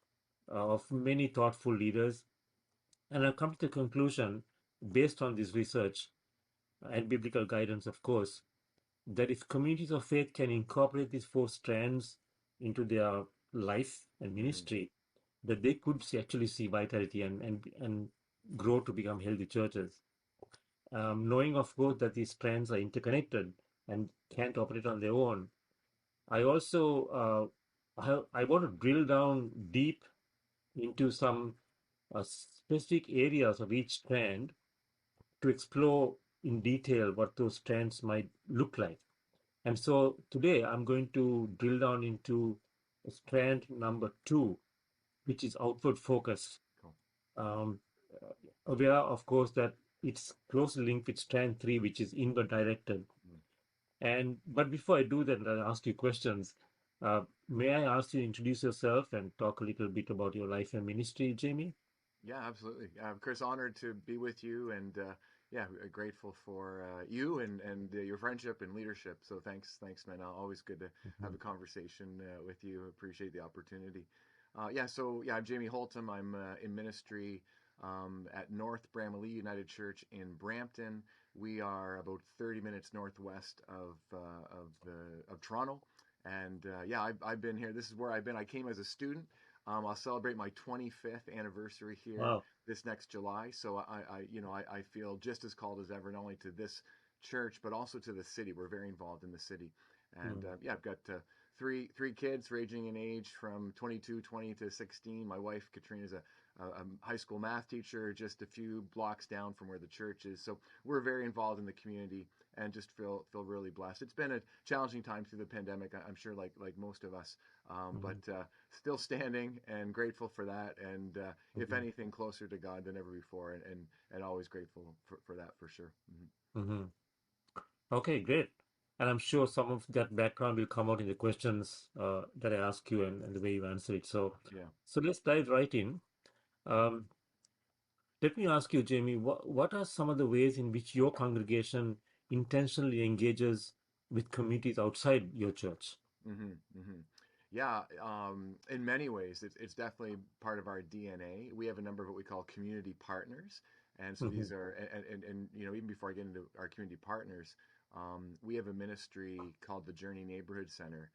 S1: of many thoughtful leaders, and I've come to the conclusion, based on this research and biblical guidance, of course, that if communities of faith can incorporate these four strands into their life and ministry, that they could actually see vitality and grow to become healthy churches. Knowing, of course, that these strands are interconnected and can't operate on their own, I also I want to drill down deep into some specific areas of each strand to explore in detail what those strands might look like. And so today I'm going to drill down into strand number 2, which is outward focus. Um, Aware, of course, that it's closely linked with strand 3, which is inward directed. And but before I do that, I'll ask you questions. May I ask you to introduce yourself and talk a little bit about your life and ministry, Jamie?
S4: Yeah, absolutely. Chris, honored to be with you, and grateful for you and your friendship and leadership. So thanks, man. Always good to have a conversation with you. Appreciate the opportunity. I'm Jamie Holtum. I'm in ministry at North Bramalea United Church in Brampton. We are about 30 minutes northwest of Toronto, and I've been here. This is where I've been. I came as a student. I'll celebrate my 25th anniversary here
S1: Wow.
S4: this next July. So I feel just as called as ever, not only to this church but also to the city. We're very involved in the city, and
S1: Mm,
S4: I've got three kids ranging in age from 22, 20 to 16. My wife Katrina is a high school math teacher just a few blocks down from where the church is. So we're very involved in the community and just feel really blessed. It's been a challenging time through the pandemic, I'm sure, like most of us, but still standing and grateful for that. And if anything, closer to God than ever before, and always grateful for that for sure.
S1: Okay, great. And I'm sure some of that background will come out in the questions that I ask you and the way you answer it. So,
S4: Yeah.
S1: so let's dive right in. Um, Let me ask you, Jamie, what are some of the ways in which your congregation intentionally engages with communities outside your church?
S4: Yeah, in many ways, it's definitely part of our DNA. We have a number of what we call community partners, and so these are, and even before I get into our community partners, we have a ministry called the Journey Neighborhood Center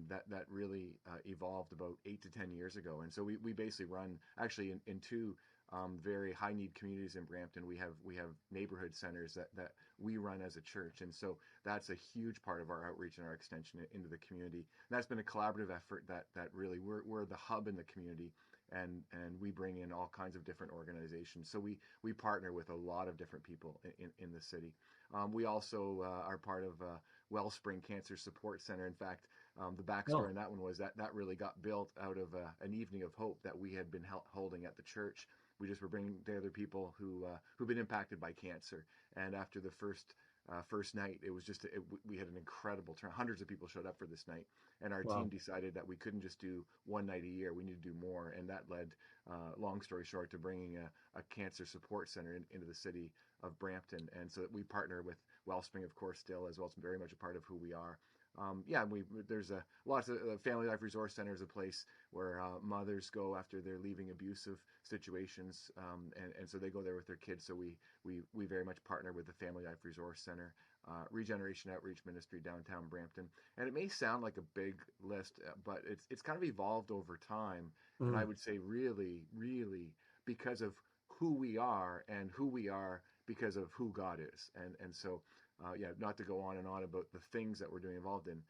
S4: that really evolved about 8 to 10 years ago, and so we basically run actually in two very high need communities in Brampton. We have neighborhood centers that we run as a church, and so that's a huge part of our outreach and our extension into the community. And that's been a collaborative effort that really we're the hub in the community, and we bring in all kinds of different organizations. So we partner with a lot of different people in the city. We also are part of Wellspring Cancer Support Center. In fact, the backstory
S1: Oh,
S4: on that one was that really got built out of an evening of hope that we had been holding at the church. We just were bringing together people who've been impacted by cancer, and after the first night, it was just we had an incredible turn. Hundreds of people showed up for this night, and our team
S1: wow.
S4: decided that we couldn't just do one night a year. We need to do more, and that led, long story short, to bringing a cancer support center into the city of Brampton. And so we partner with Wellspring, of course, still as well. It's very much a part of who we are. Yeah, there's lots of Family Life Resource Center is a place where mothers go after they're leaving abusive situations, and so they go there with their kids. So we very much partner with the Family Life Resource Center, Regeneration Outreach Ministry downtown Brampton. And it may sound like a big list, but it's kind of evolved over time. And I
S1: Mm,
S4: would say really because of who we are and who we are because of who God is. And so yeah, not to go on and on about the things that we're doing involved in.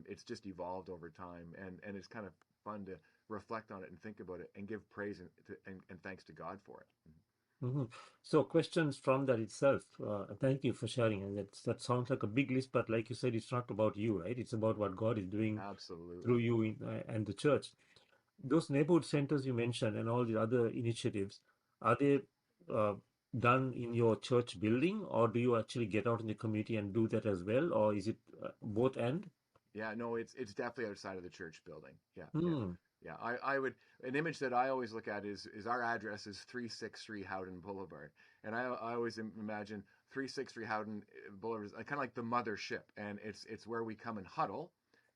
S4: It's just evolved over time, and it's kind of fun to reflect on it and think about it and give praise and thanks to God for it.
S1: mhm. So questions from that itself. Thank you for sharing. And that sounds like a big list, but like you said, it's not about you, right? It's about what God is doing through
S4: Absolutely.
S1: you and the church. Those neighborhood centers you mentioned and all the other initiatives, are they uh, done in your church building, or do you actually get out in the community and do that as well, or is it both and?
S4: Yeah, no, it's definitely outside of the church building. Yeah, yeah.
S1: Hmm.
S4: Yeah, I would an image that I always look at is our address is 363 Howden Boulevard, and I always imagine 363 Howden Boulevard is kind of like the mothership, and it's where we come and huddle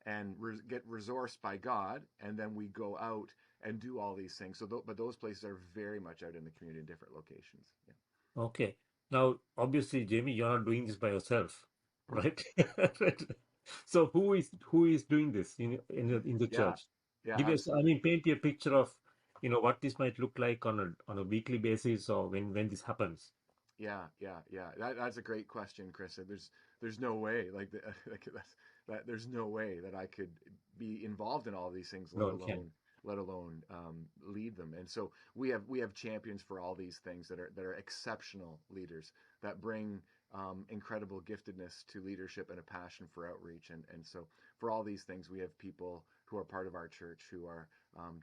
S4: and get resourced by God, and then we go out and do all these things. So, but those places are very much out in the community in different locations. Yeah.
S1: Okay. Now, obviously, Jamie, you're not doing this by yourself, right? Right. So who is doing this in the
S4: Yeah,
S1: church?
S4: yeah,
S1: Give us, I
S4: absolutely.
S1: mean, paint a picture of, what this might look like on a weekly basis or when this happens.
S4: Yeah. That's a great question, Chris. There's no way like there's no way that I could be involved in all these things,
S1: No, you can.
S4: let alone lead them. And so we have champions for all these things that are exceptional leaders that bring incredible giftedness to leadership and a passion for outreach. And so for all these things, we have people who are part of our church who are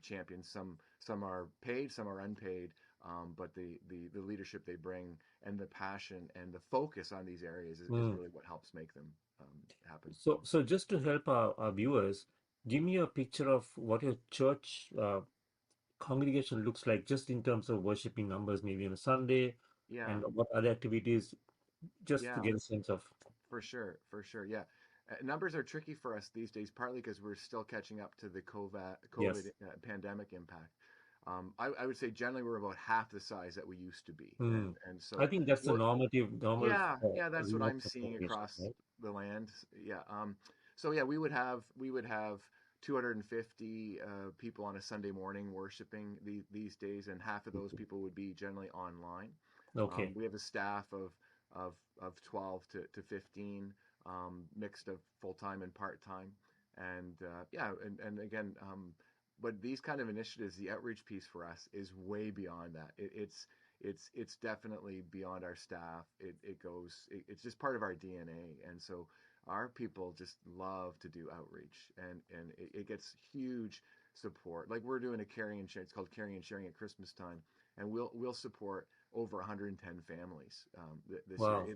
S4: champions. Some are paid, some are unpaid. But the leadership they bring and the passion and the focus on these areas is
S1: Hmm.
S4: really what helps make them happen.
S1: So just to help our viewers, give me a picture of what your church congregation looks like, just in terms of worshiping numbers, maybe on a Sunday,
S4: Yeah,
S1: and what other activities, just to
S4: yeah,
S1: get a sense of.
S4: for sure. Yeah, numbers are tricky for us these days, partly because we're still catching up to the COVID
S1: Yes.
S4: pandemic impact. I would say generally we're about half the size that we used to be,
S1: Hmm.
S4: and
S1: I
S4: so
S1: think that's the
S4: what
S1: normal
S4: yeah, that's what I'm
S1: remarks of
S4: seeing
S1: congregation,
S4: across
S1: right?
S4: the land. Yeah. So yeah, we would have 250 people on a Sunday morning worshiping these days, and half of those people would be generally online.
S1: Okay.
S4: We have a staff of 12 to 15, mixed of full time and part time. And and again, but these kind of initiatives, the outreach piece for us is way beyond that. It's definitely beyond our staff. It's just part of our DNA. And so our people just love to do outreach, and it gets huge support. Like we're doing a caring and sharing. It's called Caring and Sharing at Christmas time, and we'll support over 110 families this year.
S1: Wow.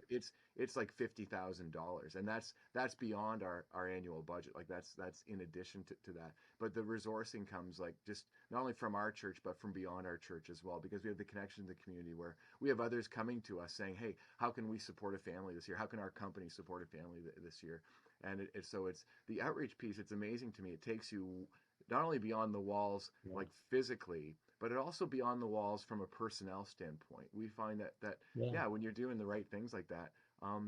S4: It's like $50,000, and that's beyond our annual budget. Like that's in addition to that. But the resourcing comes like just not only from our church, but from beyond our church as well, because we have the connection to the community where we have others coming to us saying, "Hey, how can we support a family this year? How can our company support a family this year?" And so it's the outreach piece. It's amazing to me. It takes you not only beyond the walls,
S1: Yeah.
S4: like physically, but it also beyond the walls from a personnel standpoint. We find that
S1: Yeah.
S4: when you're doing the right things like that,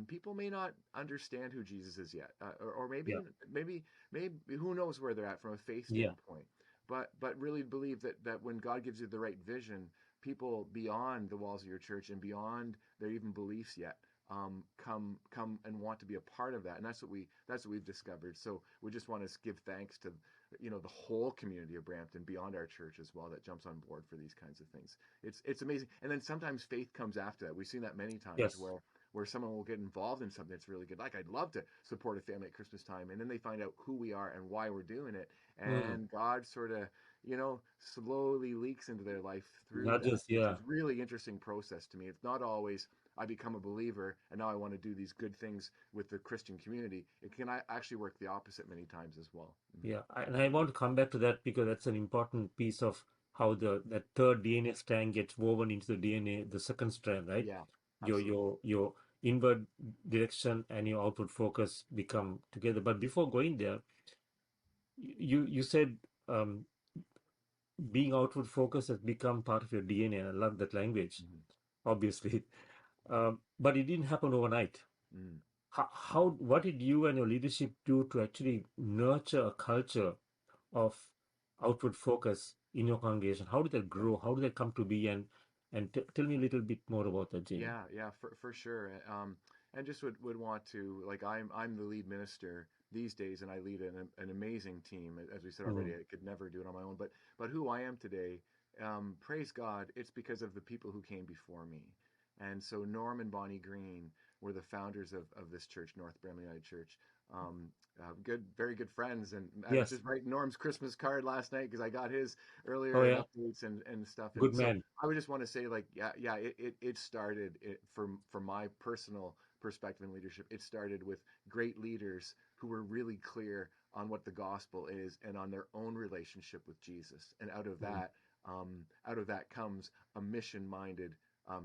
S4: people may not understand who Jesus is yet, or
S1: Yeah.
S4: maybe who knows where they're at from a faith
S1: Yeah.
S4: standpoint. But really believe that when God gives you the right vision, people beyond the walls of your church and beyond their even beliefs yet come and want to be a part of that. And that's what we've discovered. So we just want to give thanks to the whole community of Brampton beyond our church as well that jumps on board for these kinds of things. It's amazing. And then sometimes faith comes after that. We've seen that many times
S1: Yes.
S4: where someone will get involved in something that's really good. Like I'd love to support a family at Christmas time, and then they find out who we are and why we're doing it,
S1: Mm.
S4: and God sort of slowly leaks into their life through
S1: Not
S4: that,
S1: just,
S4: which
S1: yeah.
S4: is really interesting process to me. It's not always I become a believer and now I want to do these good things with the Christian community. It can actually work the opposite many times as well.
S1: Yeah. And I want to come back to that because that's an important piece of how that third DNA strand gets woven into the DNA, the second strand, right?
S4: Yeah,
S1: Your
S4: absolutely.
S1: your inward direction and your outward focus become together. But before going there, you said being outward focused has become part of your DNA, and I love that language,
S4: Mhm.
S1: obviously. But it didn't happen overnight.
S4: Mm.
S1: What did you and your leadership do to actually nurture a culture of outward focus in your congregation? How did that
S4: Yeah.
S1: grow? How did that come to be? And tell me a little bit more about that, Jamie.
S4: Yeah, for sure. And just would want to like I'm the lead minister these days, and I lead an amazing team. As we said already,
S1: Mm,
S4: I could never do it on my own. But who I am today, praise God, it's because of the people who came before me. And so Norm and Bonnie Green were the founders of this church, North Bramley United Church. Very good friends. And I was
S1: yes.
S4: just writing Norm's Christmas card last night because I got his
S1: Oh,
S4: earlier and
S1: yeah.
S4: updates and stuff.
S1: Good
S4: And so
S1: man.
S4: I would just want to say, like, it started from my personal perspective in leadership. It started with great leaders who were really clear on what the gospel is and on their own relationship with Jesus. And
S1: Mm,
S4: out of that comes a mission-minded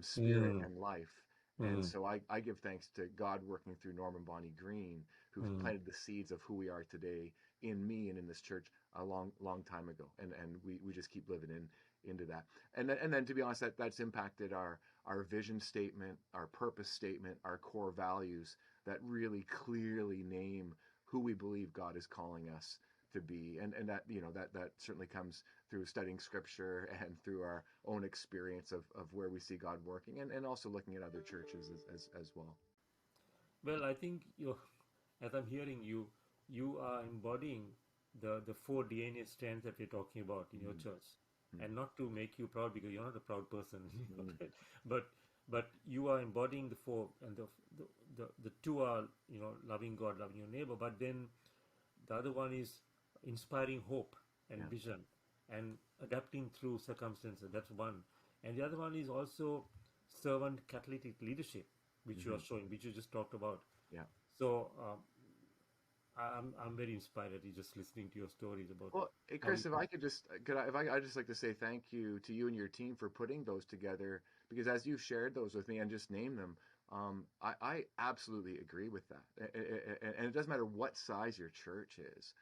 S4: spirit
S1: mm,
S4: and life. And
S1: mm,
S4: so I give thanks to God working through Norman Bonnie Green, who
S1: mm.
S4: planted the seeds of who we are today in me and in this church a long time ago. And we just keep living into that. And then to be honest, that's impacted our vision statement, our purpose statement, our core values that really clearly name who we believe God is calling us to be. And that that certainly comes through studying scripture and through our own experience of where we see God working, and also looking at other churches as well.
S1: Well, I think as I'm hearing you, you are embodying the four DNA strands that we're talking about in your
S4: Mm,
S1: church,
S4: mm,
S1: and not to make you proud because you're not a proud person,
S4: mm,
S1: right? But you are embodying the four, and the two are loving God, loving your neighbor, but then the other one is inspiring hope and
S4: yeah.
S1: vision and adapting through circumstances. That's one, and the other one is also servant catalytic leadership, which you are
S4: Hmm.
S1: showing, which you just talked about.
S4: Yeah.
S1: So I'm very inspired at you just listening to your stories about
S4: Well, hey,
S1: how you.
S4: Chris, if I could just could I if I I'd just like to say thank you to you and your team for putting those together, because as you've shared those with me and just named them, I absolutely agree with that. And it doesn't matter what size your church is,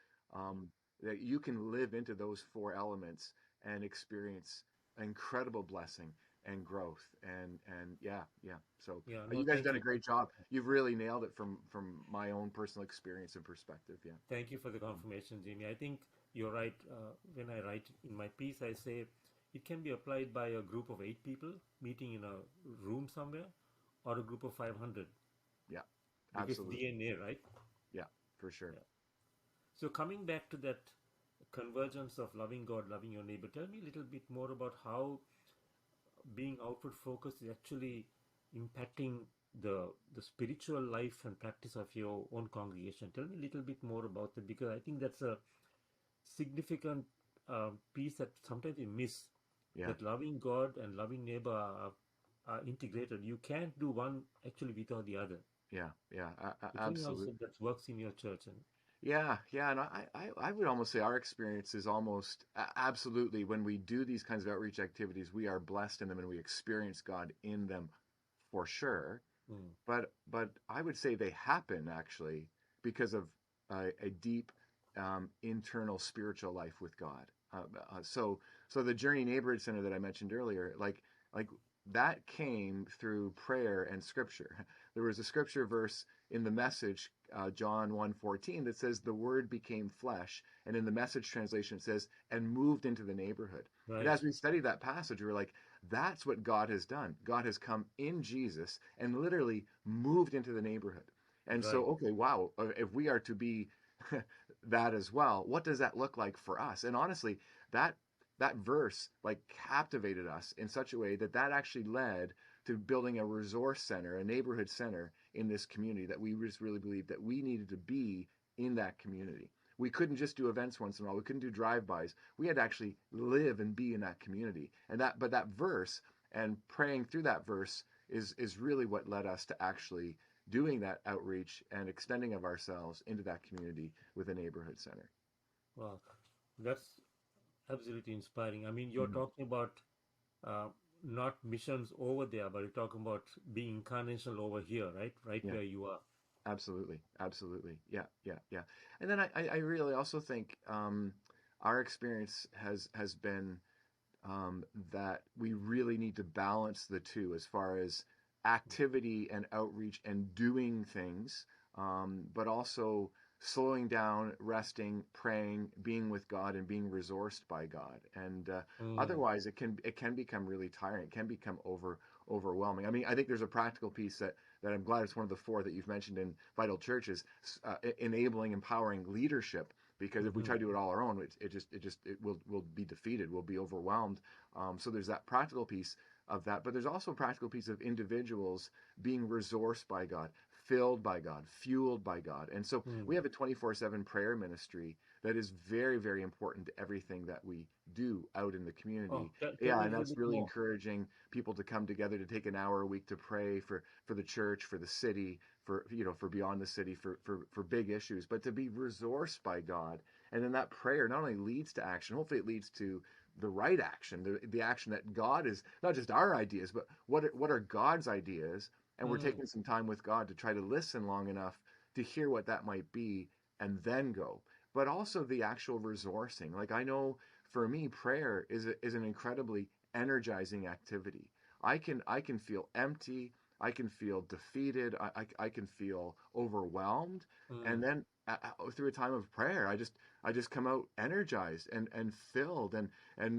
S4: that you can live into those four elements and experience incredible blessing and growth. And yeah. So
S1: Yeah, no,
S4: you guys have
S1: thank
S4: done a
S1: you.
S4: great job. You've really nailed it from my own personal experience and perspective. Yeah.
S1: Thank you for the confirmation, Jamie. I think you're right. When I write in my piece, I say it can be applied by a group of 8 people meeting in a room somewhere, or a group of 500
S4: Yeah.
S1: because
S4: Absolutely.
S1: DNA, right?
S4: Yeah, for sure.
S1: Yeah. So coming back to that convergence of loving God, loving your neighbor, tell me a little bit more about how being outward focused is actually impacting the spiritual life and practice of your own congregation. Tell me a little bit more about that, because I think that's a significant piece that sometimes we miss.
S4: Yeah.
S1: That loving God and loving neighbor are integrated. You can't do one actually without the other.
S4: Yeah. Yeah.
S1: So tell me how
S4: Absolutely.
S1: that works in your church. And
S4: Yeah, yeah, and I would almost say our experience is almost absolutely when we do these kinds of outreach activities, we are blessed in them and we experience God in them for sure.
S1: mm,
S4: But I would say they happen actually because of a deep internal spiritual life with God. So the Journey Neighborhood Center that I mentioned earlier, like that came through prayer and scripture. There was a scripture verse in the Message, John 1:14, that says the Word became flesh, and in the Message translation it says and moved into the neighborhood. And
S1: right,
S4: as we study that passage, we were like, that's what God has done. God has come in Jesus and literally moved into the neighborhood. And so,
S1: right.
S4: okay, wow, if we are to be that as well, what does that look like for us? And honestly, that that verse like captivated us in such a way that that actually led to building a resource center, a neighborhood center in this community, that we just really believed that we needed to be in that community. We couldn't just do events once in a while. We couldn't do drive-bys. We had to actually live and be in that community. But that verse and praying through that verse is really what led us to actually doing that outreach and extending of ourselves into that community with a neighborhood center.
S1: Wow, that's absolutely inspiring. I mean, you're
S4: Mhm.
S1: talking about uh, not missions over there, but you're talking about being incarnational over here, right? Right
S4: Yeah,
S1: where you are.
S4: absolutely, absolutely. Yeah, yeah, yeah. And then I really also think our experience has been that we really need to balance the two as far as activity and outreach and doing things, but also slowing down, resting, praying, being with God, and being resourced by God. And
S1: Mm,
S4: otherwise, it can become really tiring. It can become overwhelming. I mean, I think there's a practical piece that I'm glad it's one of the four that you've mentioned in Vital Churches, enabling, empowering leadership, because if we try
S1: mhm,
S4: to do it all our own, it will be defeated. We'll be overwhelmed. So there's that practical piece of that, but there's also a practical piece of individuals being resourced by God, filled by God, fueled by God. And so we
S1: mm.
S4: have a 24/7 prayer ministry that is very, very important to everything that we do out in the
S1: Oh,
S4: community.
S1: tell
S4: Yeah,
S1: me a
S4: and
S1: little
S4: that's
S1: bit
S4: really
S1: more.
S4: encouraging people to come together to take an hour a week to pray for the church, for the city, for beyond the city, for big issues, but to be resourced by God. And then that prayer not only leads to action, hopefully it leads to the right action, the action that God is, not just our ideas, but what are God's ideas, and we're
S1: Mm,
S4: taking some time with God to try to listen long enough to hear what that might be and then go. But also the actual resourcing. Like I know for me, prayer is an incredibly energizing activity. I can feel empty. I can feel defeated. I can feel overwhelmed. And
S1: mm,
S4: then through a time of prayer, I just come out energized and filled and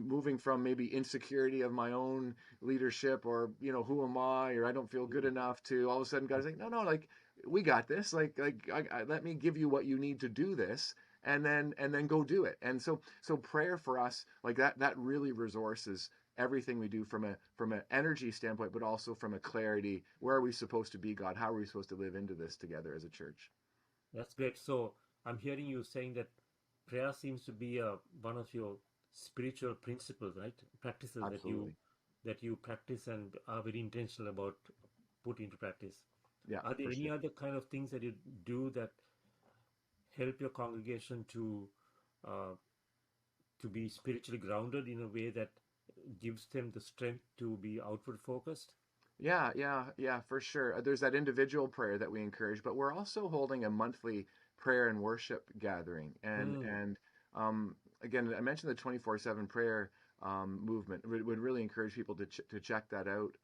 S4: moving from maybe insecurity of my own leadership, or who am I, or I don't feel good
S1: mm.
S4: enough, to all of a sudden God's like, no, like we got this, let me give you what you need to do this, and then go do it. And so prayer for us, like that really resources everything we do from an energy standpoint, but also from a clarity. Where are we supposed to be, God? How are we supposed to live into this together as a church?
S1: That's great. So I'm hearing you saying that prayer seems to be one of your spiritual principles, right? Practices
S4: Absolutely.
S1: that you practice and are very intentional about put into practice.
S4: Yeah,
S1: Are there
S4: for
S1: any
S4: sure.
S1: other kind of things that you do that help your congregation uh, to be spiritually grounded in a way that gives them the strength to be outward focused?
S4: Yeah, yeah, yeah, for sure. There's that individual prayer that we encourage, but we're also holding a monthly prayer and worship gathering.
S1: Mm,
S4: Again, I mentioned the 24/7 prayer movement. Would really encourage people to check that out.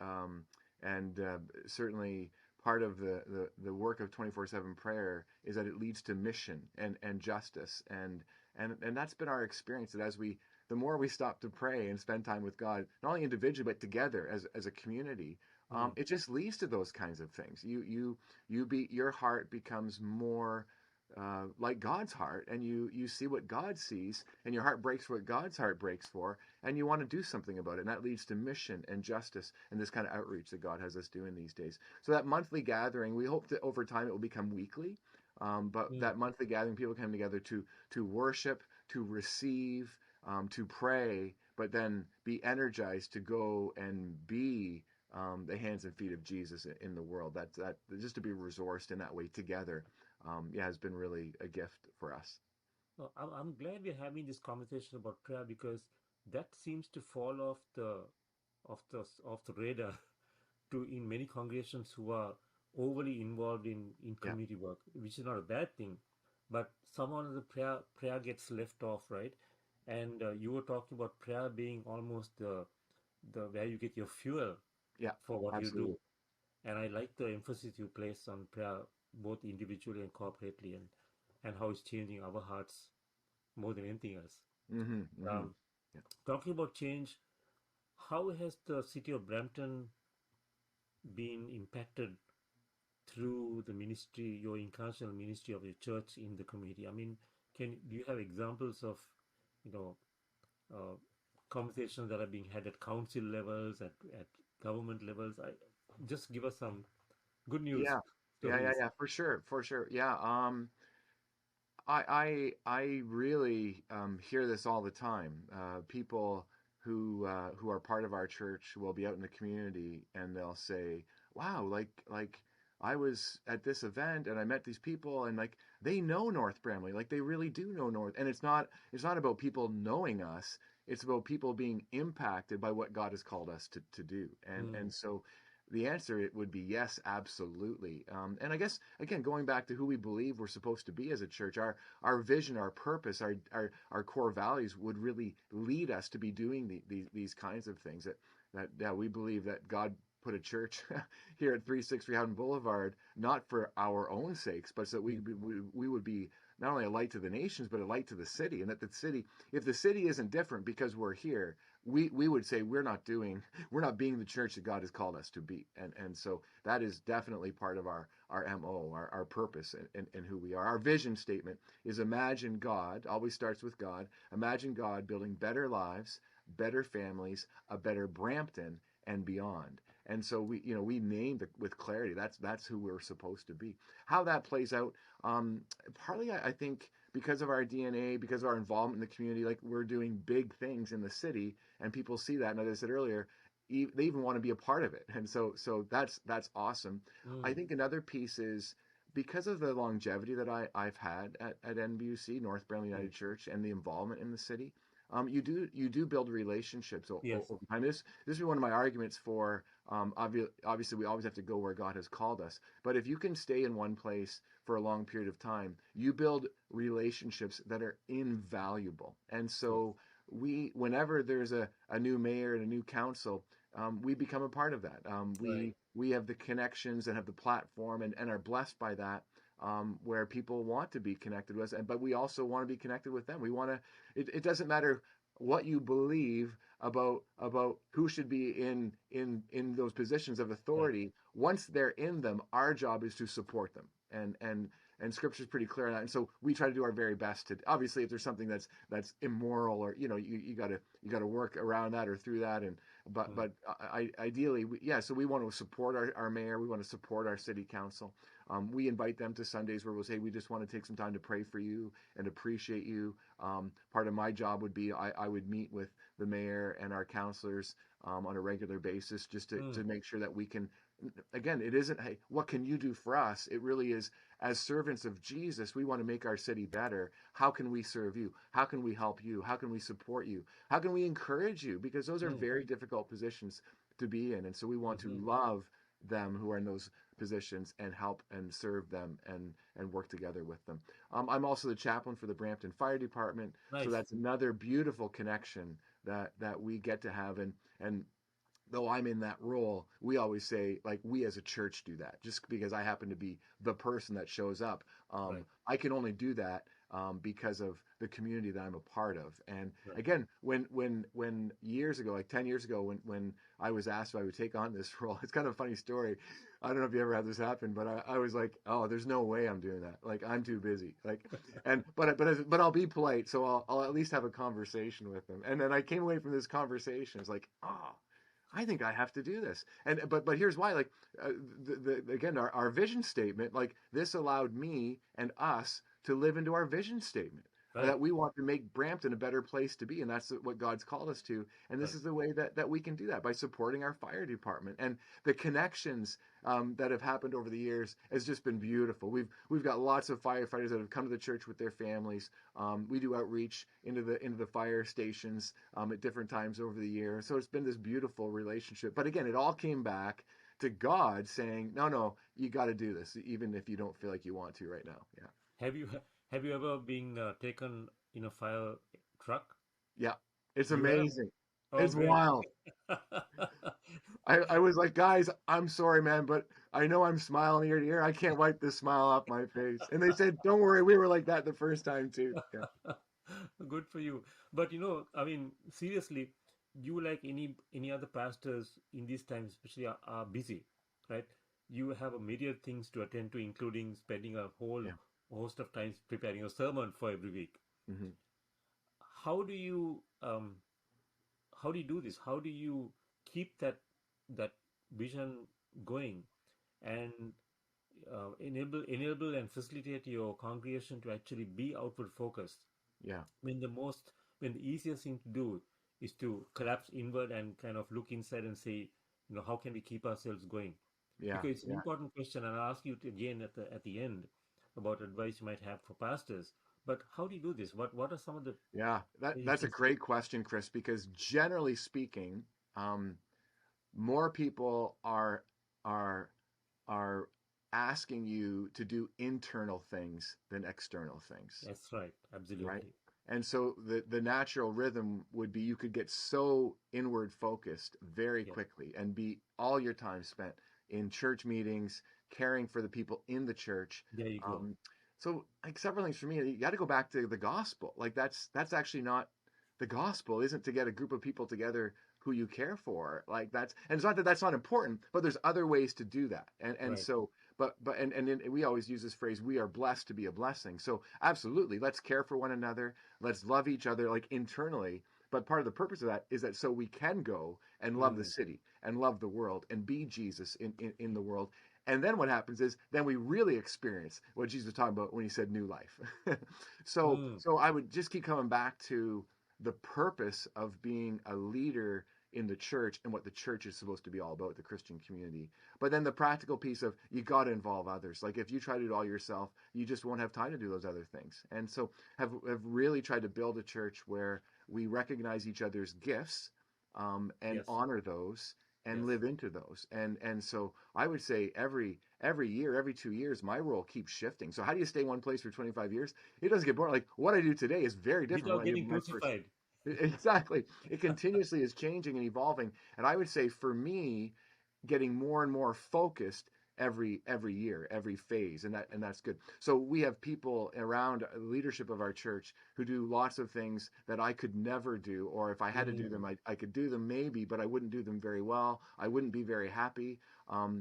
S4: And certainly part of the work of 24/7 prayer is that it leads to mission and justice. And that's been our experience, that the more we stop to pray and spend time with God, not only individually but together as a community,
S1: mm,
S4: it just leads to those kinds of things. Your heart becomes more like God's heart, and you see what God sees, and your heart breaks for what God's heart breaks for, and you want to do something about it. And that leads to mission and justice and this kind of outreach that God has us doing these days. So that monthly gathering, we hope that over time it will become weekly. But
S1: Mm.
S4: that monthly gathering, people come together to worship, to receive, to pray, but then be energized to go and be the hands and feet of Jesus in the world. That just to be resourced in that way together, yeah, has been really a gift for us.
S1: No, I'm glad we're having this conversation about prayer because that seems to fall off the radar to in many congregations who are overly involved in
S4: Yeah,
S1: community work, which is not a bad thing, but somehow the prayer gets left off, right? And you were talking about prayer being almost the where you get your fuel
S4: yeah,
S1: for what you
S4: absolutely.
S1: do. And I like the emphasis you place on prayer, both individually and corporately, and how it's changing our hearts more than anything else.
S4: Hmm. Hmm.
S1: Um,
S4: Yeah.
S1: Talking about change, how has the city of Brampton been impacted through the ministry, your incarnational ministry of your church in the community? I mean, do you have examples of, you know, uh, conversations that are being had at council levels, at government levels? Just give us some good news
S4: Yeah,
S1: stories.
S4: yeah, for sure, for sure. Yeah. I really hear this all the time. People who are part of our church will be out in the community and they'll say, "Wow, like I was at this event and I met these people and like they know North Bramley, like they really do know North." And it's not about people knowing us. It's about people being impacted by what God has called us to do. And
S1: Mm,
S4: so the answer it would be yes, absolutely. And I guess again, going back to who we believe we're supposed to be as a church, our vision, our purpose, our core values would really lead us to be doing these kinds of things. That yeah, we believe that God put a church here at 363 Howden Boulevard, not for our own sakes, but so that
S1: mm,
S4: we would be not only a light to the nations, but a light to the city. And that the city, if the city isn't different because we're here, we would say we're not being the church that God has called us to be. And so that is definitely part of our MO, our purpose and who we are. Our vision statement is imagine God, always starts with God. Imagine God building better lives, better families, a better Brampton and beyond. And so we named it with clarity. That's who we're supposed to be. How that plays out, partly I think because of our DNA, because of our involvement in the community, like we're doing big things in the city, and people see that. And as I said earlier, they even want to be a part of it. And so that's awesome. I
S1: mm.
S4: think another piece is because of the longevity that I've had at NBUC, North Bramley United
S1: Yes.
S4: Church, and the involvement in the city. You do build relationships
S1: Yes.
S4: over time. This is one of my arguments for obviously we always have to go where God has called us. But if you can stay in one place for a long period of time, you build relationships that are invaluable. And
S1: Yes.
S4: so whenever there's a new mayor and a new council, we become a part of that.
S1: Right.
S4: We have the connections and have the platform and are blessed by that. Where people want to be connected with us, but we also want to be connected with them. We want to. It doesn't matter what you believe about who should be in those positions of
S1: Right.
S4: authority. Once they're in them, our job is to support them. And scripture is pretty clear on that. And so we try to do our very best to obviously if there's something that's immoral or you gotta work around that or through that. And
S1: Mm,
S4: but ideally so we want to support our mayor, we want to support our city council. We invite them to Sundays where we'll say we just want to take some time to pray for you and appreciate you. Part of my job would be I would meet with the mayor and our counselors on a regular basis just to
S1: mm,
S4: make sure that we can. Again, it isn't, hey, what can you do for us? It really is, as servants of Jesus, we want to make our city better. How can we serve you? How can we help you? How can we support you? How can we encourage you? Because those are
S1: mm,
S4: very difficult positions to be in. And so we want to
S1: mhm.
S4: love them who are in those positions and help and serve them and work together with them. I'm also the chaplain for the Brampton Fire Department, so
S1: Nice.
S4: that's another beautiful connection that we get to have. And though I'm in that role, we always say, like, we as a church do that. Just because I happen to be the person that shows up,
S1: Right.
S4: I can only do that because of the community that I'm a part of. And
S1: Right.
S4: again, when years ago, like 10 years ago, when I was asked if I would take on this role, it's kind of a funny story. I don't know if you ever had this happen, but I was like, oh, there's no way I'm doing that. Like, I'm too busy. Like, but I'll be polite, so I'll at least have a conversation with them. And then I came away from this conversation. It's like, oh, I think I have to do this. And but here's why. Like, again, our vision statement, like this allowed me and us to live into our vision statement.
S1: Right.
S4: That we want to make Brampton a better place to be, and that's what God's called us to. And this
S1: Right.
S4: is the way that we can do that, by supporting our fire department. And the connections that have happened over the years has just been beautiful. We've got lots of firefighters that have come to the church with their families. We do outreach into the fire stations at different times over the year. So it's been this beautiful relationship. But again, it all came back to God saying, no, you got to do this, even if you don't feel like you want to right now. Yeah.
S1: Have you ever been taken in a fire truck?
S4: Yeah. It's
S1: You have?
S4: amazing.
S1: Oh,
S4: It's
S1: great.
S4: wild. I was like, guys, I'm sorry, man, but I know I'm smiling ear to ear. I can't wipe this smile off my face. And they said, don't worry, we were like that the first time too. Yeah.
S1: Good for you. But I mean, seriously, you like any other pastors in these times, especially are busy, right? You have a myriad things to attend to, including spending a whole
S4: Yeah.
S1: host of times preparing a sermon for every week.
S4: Hmm.
S1: How do you how do you do this? How do you keep that vision going and enable and facilitate your congregation to actually be outward focused
S4: Yeah.
S1: when when the easiest thing to do is to collapse inward and kind of look inside and say, how can we keep ourselves going?
S4: Yeah.
S1: Because it's an
S4: Yeah.
S1: important question, and I'll ask you again at the end about advice you might have for pastors. But how do you do this? What are some of the
S4: Yeah. That's a
S1: suggestions?
S4: great question, Chris, because generally speaking, um, more people are are asking you to do internal things than external things,
S1: That's right,
S4: right?
S1: absolutely.
S4: And so the natural rhythm would be you could get so inward focused very
S1: Yeah,
S4: quickly and be all your time spent in church meetings, caring for the people in the church.
S1: there you go.
S4: Um, so like several things for me, you got to go back to the gospel. Like that's actually not the gospel. Isn't to get a group of people together who you care for. Like and it's not that that's not important, but there's other ways to do that. And
S1: Right.
S4: so and we always use this phrase, we are blessed to be a blessing. So absolutely, let's care for one another. Let's love each other like internally. But part of the purpose of that is that so we can go and love the
S1: Mm,
S4: city and love the world and be Jesus in the world. And then what happens is then we really experience what Jesus was talking about when he said new life.
S1: mm,
S4: So I would just keep coming back to the purpose of being a leader in the church and what the church is supposed to be all about, the Christian community. But then the practical piece of you got to involve others. Like if you try to do it all yourself, you just won't have time to do those other things. And so have really tried to build a church where we recognize each other's gifts and
S1: yes,
S4: honor those and
S1: yes.
S4: live into those. And so I would say every year, every 2 years, my role keeps shifting. So how do you stay in one place for 25 years? It doesn't get boring. Like what I do today is very different from
S1: Without
S4: what I did
S1: getting
S4: when I first.
S1: crucified.
S4: Exactly. It continuously is changing and evolving. And I would say for me, getting more and more focused every year, every phase, and that's good. So we have people around the leadership of our church who do lots of things that I could never do, or if I had to do them,
S1: Mm,
S4: I could do them maybe, but I wouldn't do them very well. I wouldn't be very happy.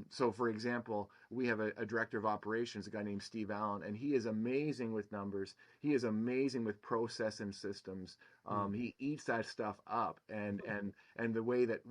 S4: So for example, we have a director of operations, a guy named Steve Allen, and he is amazing with numbers. He is amazing with process and systems.
S1: mm,
S4: He eats that stuff up, and the way that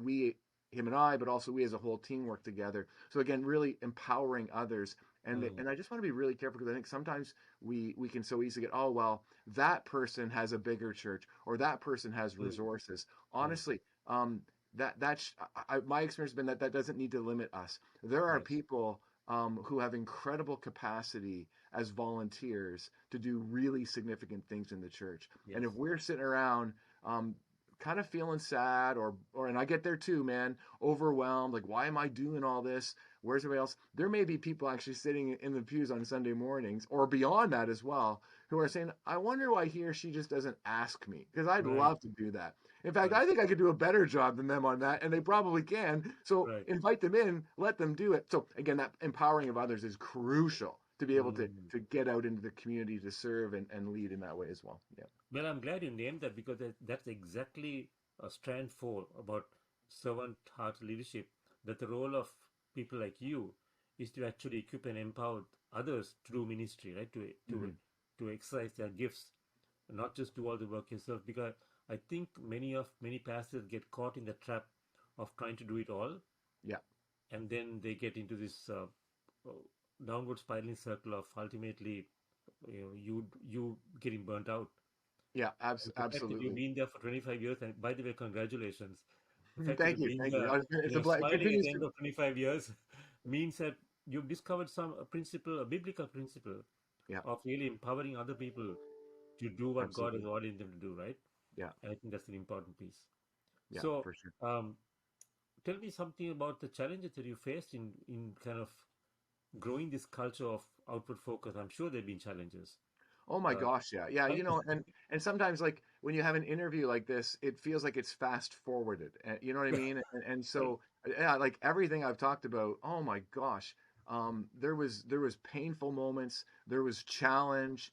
S4: him and I, but also we as a whole team work together. So again, really empowering others.
S1: mm,
S4: And I just want to be really careful because I think sometimes we can so easily get, oh, well, that person has a bigger church or that person has
S1: mm,
S4: resources.
S1: right.
S4: Honestly, my experience has been that doesn't need to limit us. There are
S1: Yes,
S4: people who have incredible capacity as volunteers to do really significant things in the church. And
S1: yes.
S4: if we're sitting around um, kind of feeling sad and I get there too, man, overwhelmed, like why am I doing all this? Where's everybody else? There may be people actually sitting in the pews on Sunday mornings or beyond that as well who are saying, I wonder why he or she just doesn't ask me because I'd
S1: Right,
S4: love to do that. In fact,
S1: right,
S4: I think I could do a better job than them on that, and they probably can. So
S1: right.
S4: invite them in, let them do it. So again, that empowering of others is crucial to be able
S1: Mm.
S4: to get out into the community to serve and lead in that way as well. Yeah.
S1: Well, I'm glad you named that because that's exactly a strand four about servant heart leadership. That the role of people like you is to actually equip and empower others to do ministry, right?
S4: Hmm.
S1: To exercise their gifts, not just do all the work yourself. Because I think many pastors get caught in the trap of trying to do it all,
S4: Yeah.
S1: and then they get into this uh, downward spiraling circle of ultimately, you getting burnt out.
S4: Yeah.
S1: And the fact that you've
S4: Absolutely.
S1: been there for 25 years, and by the way, congratulations. The fact that
S4: Thank
S1: you've
S4: you.
S1: been
S4: Thank you.
S1: there,
S4: It's a it
S1: smiling at
S4: continues
S1: the
S4: to.
S1: end of 25 years means that you've discovered a principle, a biblical principle
S4: Yeah.
S1: of really empowering other people to do what God has
S4: Absolutely.
S1: ordained them to do, right?
S4: Yeah.
S1: And I think that's an important piece.
S4: Yeah.
S1: So,
S4: For sure.
S1: tell me something about the challenges that you faced in kind of growing this culture of outward focus. I'm sure there have been challenges,
S4: Oh my
S1: uh,
S4: gosh, yeah. Yeah,
S1: right?
S4: and sometimes like when you have an interview like this, it feels like it's fast forwarded. You know what I mean? And
S1: Right.
S4: so yeah, like everything I've talked about, oh my gosh. There was painful moments, there was challenge.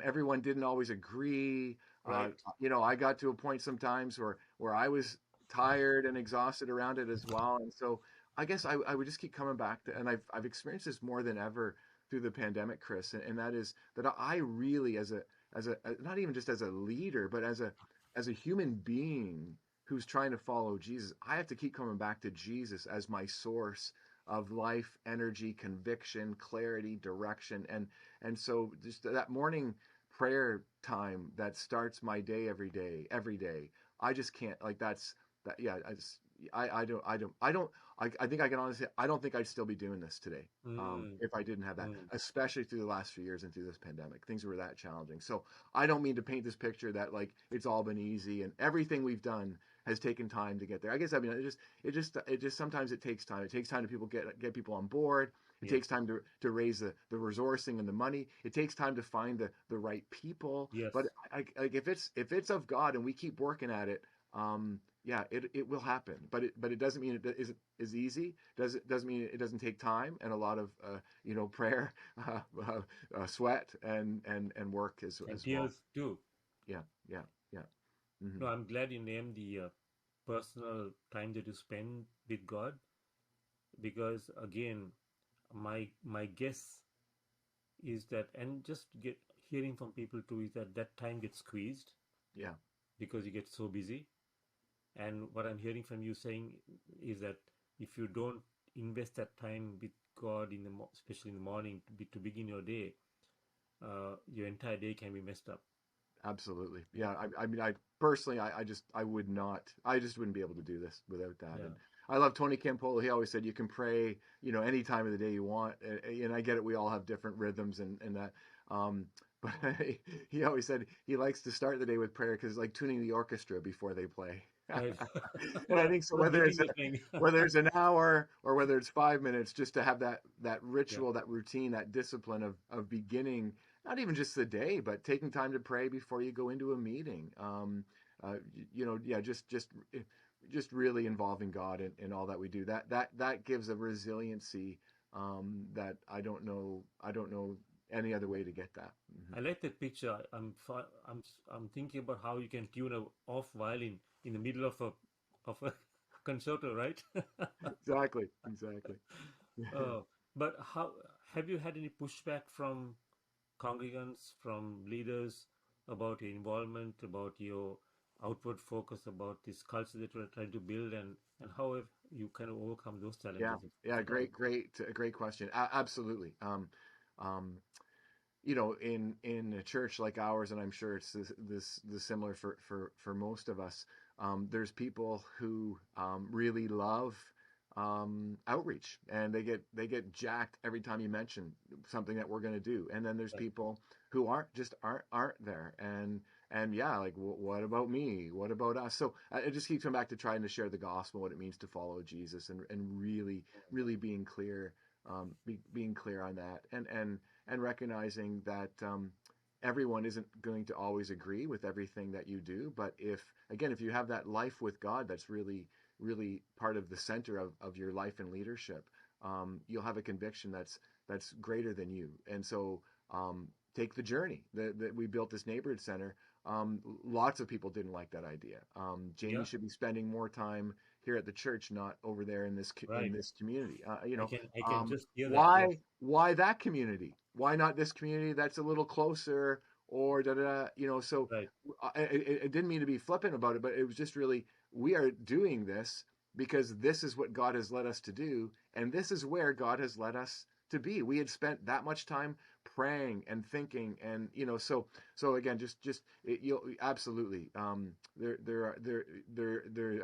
S4: Everyone didn't always agree.
S1: Right.
S4: I got to a point sometimes where I was tired and exhausted around it as well. And so I guess I would just keep coming back to, and I've experienced this more than ever through the pandemic, Chris, and that is that I really, as a not even just as a leader, but as a human being who's trying to follow Jesus, I have to keep coming back to Jesus as my source of life, energy, conviction, clarity, direction, and so just that morning prayer time that starts my day every day. I just can't like that's that. Yeah, I think I can honestly say I don't think I'd still be doing this today
S1: Mm,
S4: if I didn't have that,
S1: mm,
S4: especially through the last few years and through this pandemic. Things were that challenging. So I don't mean to paint this picture that like it's all been easy and everything we've done has taken time to get there. I guess I mean it just sometimes it takes time. It takes time to get people on board. It
S1: yes.
S4: takes time to raise the resourcing and the money. It takes time to find the right people. But
S1: Yes.
S4: like if it's of God and we keep working at it, yeah, it will happen. But it doesn't mean it is easy. Doesn't mean it doesn't take time and a lot of prayer, sweat and work
S1: And
S4: as well.
S1: tears too.
S4: Yeah, yeah, yeah. Hmm.
S1: No, I'm glad you named the personal time that you spend with God because again, my guess is that, and just get hearing from people too, is that that time gets squeezed
S4: Yeah,
S1: because you get so busy. And what I'm hearing from you saying is that if you don't invest that time with God especially in the morning to begin your day, your entire day can be messed up.
S4: absolutely. Yeah, I mean, I personally, I just wouldn't be able to do this without that.
S1: Yeah.
S4: And I love Tony Campolo. He always said you can pray, any time of the day you want. And I get it. We all have different rhythms and that. But he always said he likes to start the day with prayer because it's like tuning the orchestra before they play.
S1: Right.
S4: And I think so.
S1: What a beautiful thing.
S4: Whether it's an hour or whether it's 5 minutes, just to have that
S1: Yeah.
S4: ritual, that routine, that discipline of beginning not even just the day, but taking time to pray before you go into a meeting. Yeah, just really involving God in all that we do. That gives a resiliency that I don't know any other way to get that. Hmm.
S1: I like that picture. I'm thinking about how you can tune a off violin in the middle of a concerto, right?
S4: Exactly, exactly.
S1: Uh, but how have you had any pushback from congregants, from leaders about your involvement, about your outward focus, about this culture that you're trying to build, and how have you kind of overcome those
S4: Yeah,
S1: challenges,
S4: yeah,
S1: if at all?
S4: great question. Absolutely. Um, in a church like ours, and I'm sure it's this similar for most of us. There's people who really love outreach, and they get jacked every time you mention something that we're going to do. And then there's
S1: Right.
S4: people who aren't there, and yeah, like what about me? What about us? So it just keeps coming back to trying to share the gospel, what it means to follow Jesus, and really being clear on that, and recognizing that everyone isn't going to always agree with everything that you do. But if you have that life with God, that's really part of the center of your life and leadership, you'll have a conviction that's greater than you. And so take the journey that we built this neighborhood center. Lots of people didn't like that idea. Jamie
S1: Yeah.
S4: should be spending more time here at the church, not over there in this
S1: Right.
S4: community.
S1: I can just hear that. Yes.
S4: Why that community? Why not this community that's a little closer? Or da da da. So
S1: Right.
S4: I didn't mean to be flippant about it, but it was just really, we are doing this because this is what God has led us to do, and this is where God has led us to be. We had spent that much time praying and thinking, and so again, you'll absolutely, there.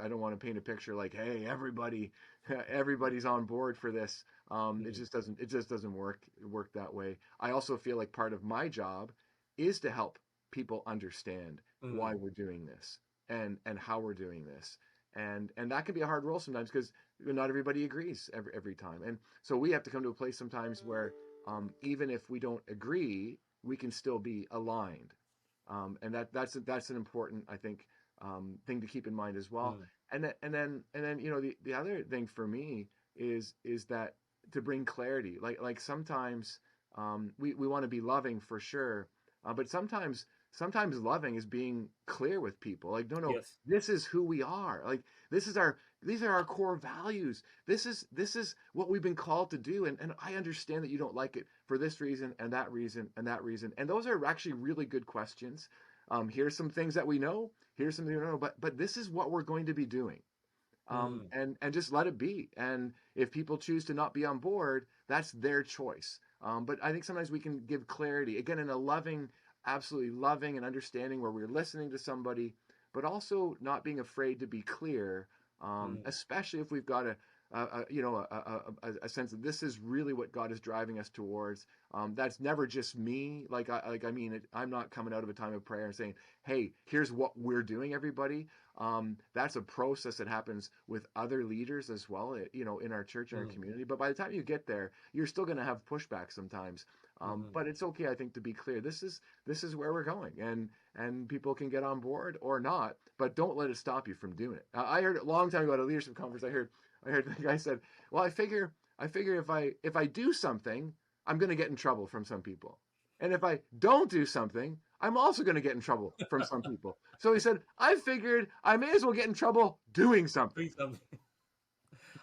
S4: I don't want to paint a picture like, hey, everybody's on board for this. It just doesn't work that way. I also feel like part of my job is to help people understand why we're doing this and how we're doing this. And that can be a hard role sometimes because not everybody agrees every time. And so we have to come to a place sometimes where even if we don't agree, we can still be aligned. And that's an important, I think, thing to keep in mind as well. And then the other thing for me is that to bring clarity. Like sometimes we want to be loving for sure, but sometimes loving is being clear with people. Like, no,
S1: Yes.
S4: this is who we are. Like, these are our core values. This is what we've been called to do. And I understand that you don't like it for this reason and that reason and that reason. And those are actually really good questions. Here's some things that we know. Here's some things we don't know. But this is what we're going to be doing. And just let it be. And if people choose to not be on board, that's their choice. But I think sometimes we can give clarity, again, in a loving, absolutely loving and understanding where we're listening to somebody, but also not being afraid to be clear, especially if we've got a sense that this is really what God is driving us towards. That's never just me. I'm not coming out of a time of prayer and saying, hey, here's what we're doing, everybody. That's a process that happens with other leaders as well, in our church and our community. But by the time you get there, you're still going to have pushback sometimes. But it's okay, I think, to be clear. This is where we're going, and people can get on board or not, but don't let it stop you from doing it. I heard a long time ago at a leadership conference. I heard the guy said, "Well, I figure if I do something, I'm going to get in trouble from some people, and if I don't do something, I'm also going to get in trouble from some people." So he said, "I figured I may as well get in trouble doing something."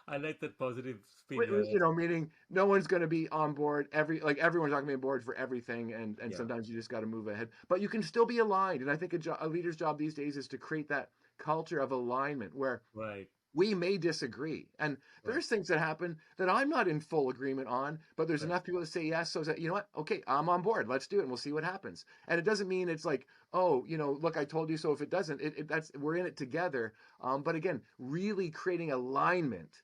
S1: I like that positive spin.
S4: Meaning no one's going to be on board everyone's not going to be on board for everything, and sometimes you just got to move ahead, but you can still be aligned. And I think a leader's job these days is to create that culture of alignment where
S1: Right.
S4: we may disagree, and there's things that happen that I'm not in full agreement on, but there's enough people to say yes, so that, you know what, okay, I'm on board, let's do it, and we'll see what happens. And it doesn't mean it's like, oh, look, I told you so. If it doesn't, that's, we're in it together. But again, really creating alignment,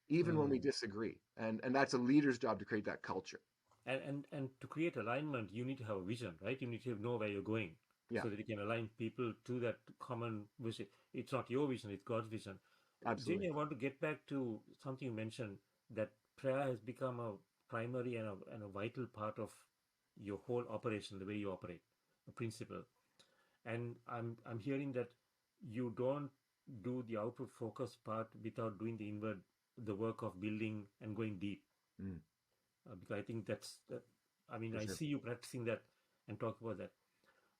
S4: even when we disagree, and that's a leader's job to create that culture.
S1: And to create alignment, you need to have a vision, right? You need to know where you're going, so that you can align people to that common vision. It's not your vision, it's God's vision.
S4: Absolutely.
S1: Jamie, I want to get back to something you mentioned, that prayer has become a primary and a vital part of your whole operation, the way you operate, a principle. And I'm hearing that you don't do the outward focus part without doing the inward, the work of building and going deep. Because I think that's, I see you practicing that and talk about that.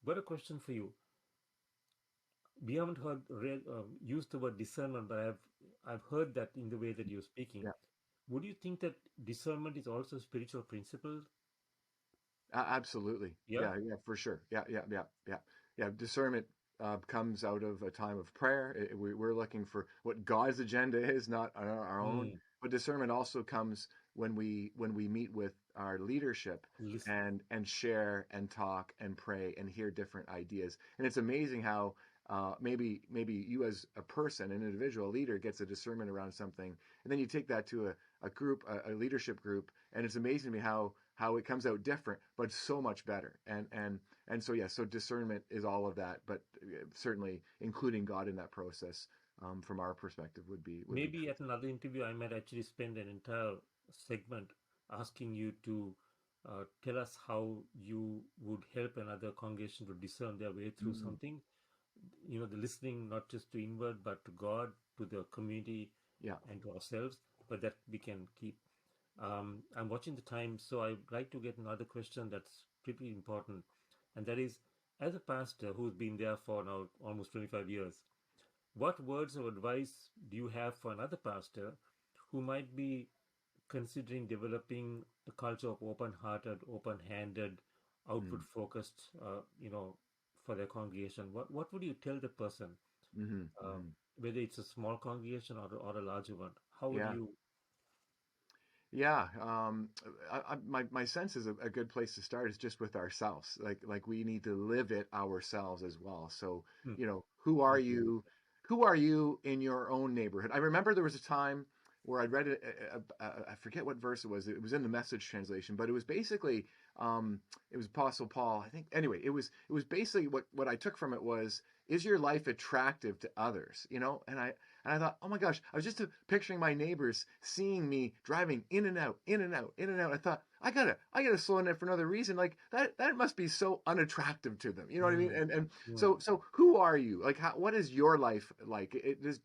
S1: Got a question for you. We haven't heard used the word discernment, but I've heard that in the way that you're speaking.
S4: Yeah.
S1: Would you think that discernment is also a spiritual principle?
S4: Absolutely.
S1: Yeah.
S4: Yeah, for sure. Yeah. Discernment comes out of a time of prayer. We're looking for what God's agenda is, not our own. But discernment also comes when we meet with our leadership
S1: Listen.
S4: and share and talk and pray and hear different ideas. And it's amazing how maybe you as a person, an individual leader, gets a discernment around something, and then you take that to a group, a leadership group, and it's amazing to me how it comes out different, but so much better. And so, yeah, so discernment is all of that, but certainly including God in that process, from our perspective, would be
S1: Maybe at another interview, I might actually spend an entire segment asking you to tell us how you would help another congregation to discern their way through something. The listening not just to inward, but to God, to the community,
S4: Yeah.
S1: and to ourselves, but that we can keep. I'm watching the time, so I'd like to get another question that's pretty important, and that is, as a pastor who's been there for now almost 25 years, what words of advice do you have for another pastor who might be considering developing a culture of open-hearted, open-handed,
S4: Mm,
S1: output-focused, for their congregation? What would you tell the person,
S4: hmm
S1: uh,
S4: hmm
S1: whether it's a small congregation or a larger one? How would
S4: Yeah.
S1: you?
S4: Yeah, my sense is a good place to start is just with ourselves. Like we need to live it ourselves as well. So,
S1: Hmm,
S4: who are
S1: agree.
S4: you? Who are you in your own neighborhood? I remember there was a time where I'd read I forget what verse it was. It was in the Message translation, but it was basically it was Apostle Paul. I think anyway. It was basically what I took from it was, is your life attractive to others? And I thought, oh my gosh, I was just picturing my neighbors seeing me driving in and out, in and out, in and out. I thought, I gotta slow down for another reason. Like that must be so unattractive to them. You know what I mean?
S1: Hmm,
S4: And
S1: hmm,
S4: so who are you? Like, what is your life like?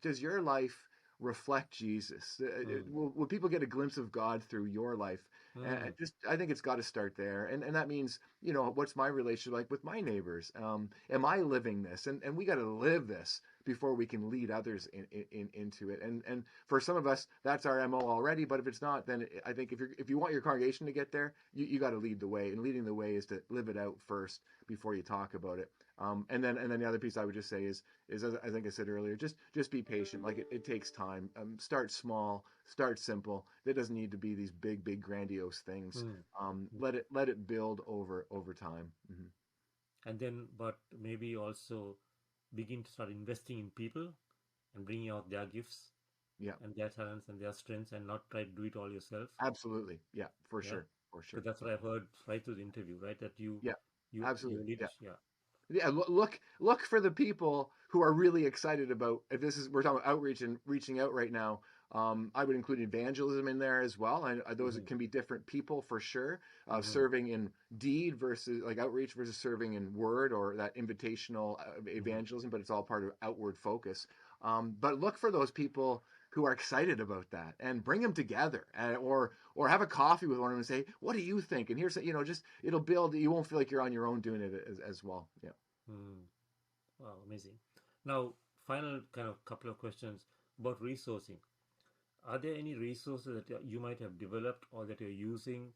S4: Does your life reflect Jesus?
S1: hmm,
S4: Will people get a glimpse of God through your life?
S1: hmm,
S4: I think it's got to start there, and that means, what's my relationship like with my neighbors? Am I living this? And we got to live this before we can lead others into it. And for some of us, that's our MO already. But if it's not, then I think if you want your congregation to get there, you got to lead the way. And leading the way is to live it out first before you talk about it. And then the other piece I would just say is as I think I said earlier, just be patient. Like it takes time. Start small, start simple. There doesn't need to be these big grandiose things.
S1: hmm.
S4: Let it build over time. Mm-hmm.
S1: And then, but maybe also begin to start investing in people and bringing out their gifts
S4: Yeah,
S1: and their talents and their strengths, and not try to do it all yourself.
S4: absolutely. Yeah, for
S1: Yeah,
S4: sure, for
S1: because
S4: sure.
S1: that's what I heard right through the interview, right? That you
S4: Yeah,
S1: you
S4: absolutely.
S1: need,
S4: Yeah.
S1: yeah.
S4: Yeah, look for the people who are really excited about, if this is, we're talking about outreach and reaching out right now. I would include evangelism in there as well, and those
S1: Hmm,
S4: can be different people for sure.
S1: hmm,
S4: Serving in deed versus like outreach versus serving in word, or that invitational
S1: hmm,
S4: evangelism, but it's all part of outward focus. But look for those people who are excited about that and bring them together, or have a coffee with one of them and say, what do you think? And here's, just, it'll build, you won't feel like you're on your own doing it as well. Yeah.
S1: hmm. Wow, amazing. Now, final kind of couple of questions about resourcing. Are there any resources that you might have developed or that you're using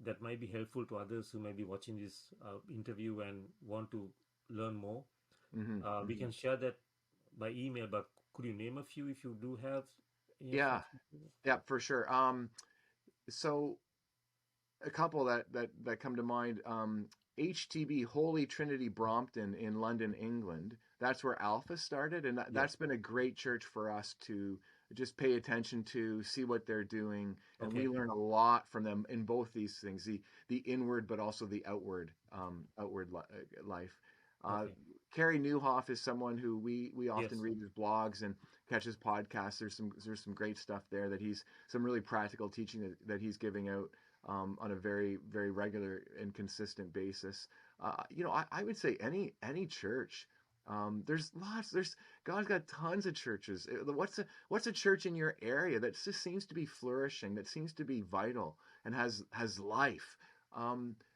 S1: that might be helpful to others who might be watching this interview and want to learn more?
S4: hmm
S1: We
S4: hmm
S1: can share that by email, but could you name a few if you do have any of
S4: Yeah,
S1: such materials?
S4: yeah, for sure. So a couple that come to mind. HTB, Holy Trinity Brompton in London, England. That's where Alpha started, and
S1: Yeah.
S4: that's been a great church for us to just pay attention to, see what they're doing, and we
S1: Okay.
S4: learn a lot from them in both these things: the inward, but also the outward life. Uh,
S1: Okay.
S4: Carrie Newhoff is someone who we often
S1: Yes.
S4: read his blogs and catch his podcasts. There's some great stuff there, that he's some really practical teaching that he's giving out on a very, very regular and consistent basis. I would say any church. There's lots. God's got tons of churches. What's a church in your area that just seems to be flourishing, that seems to be vital and has life?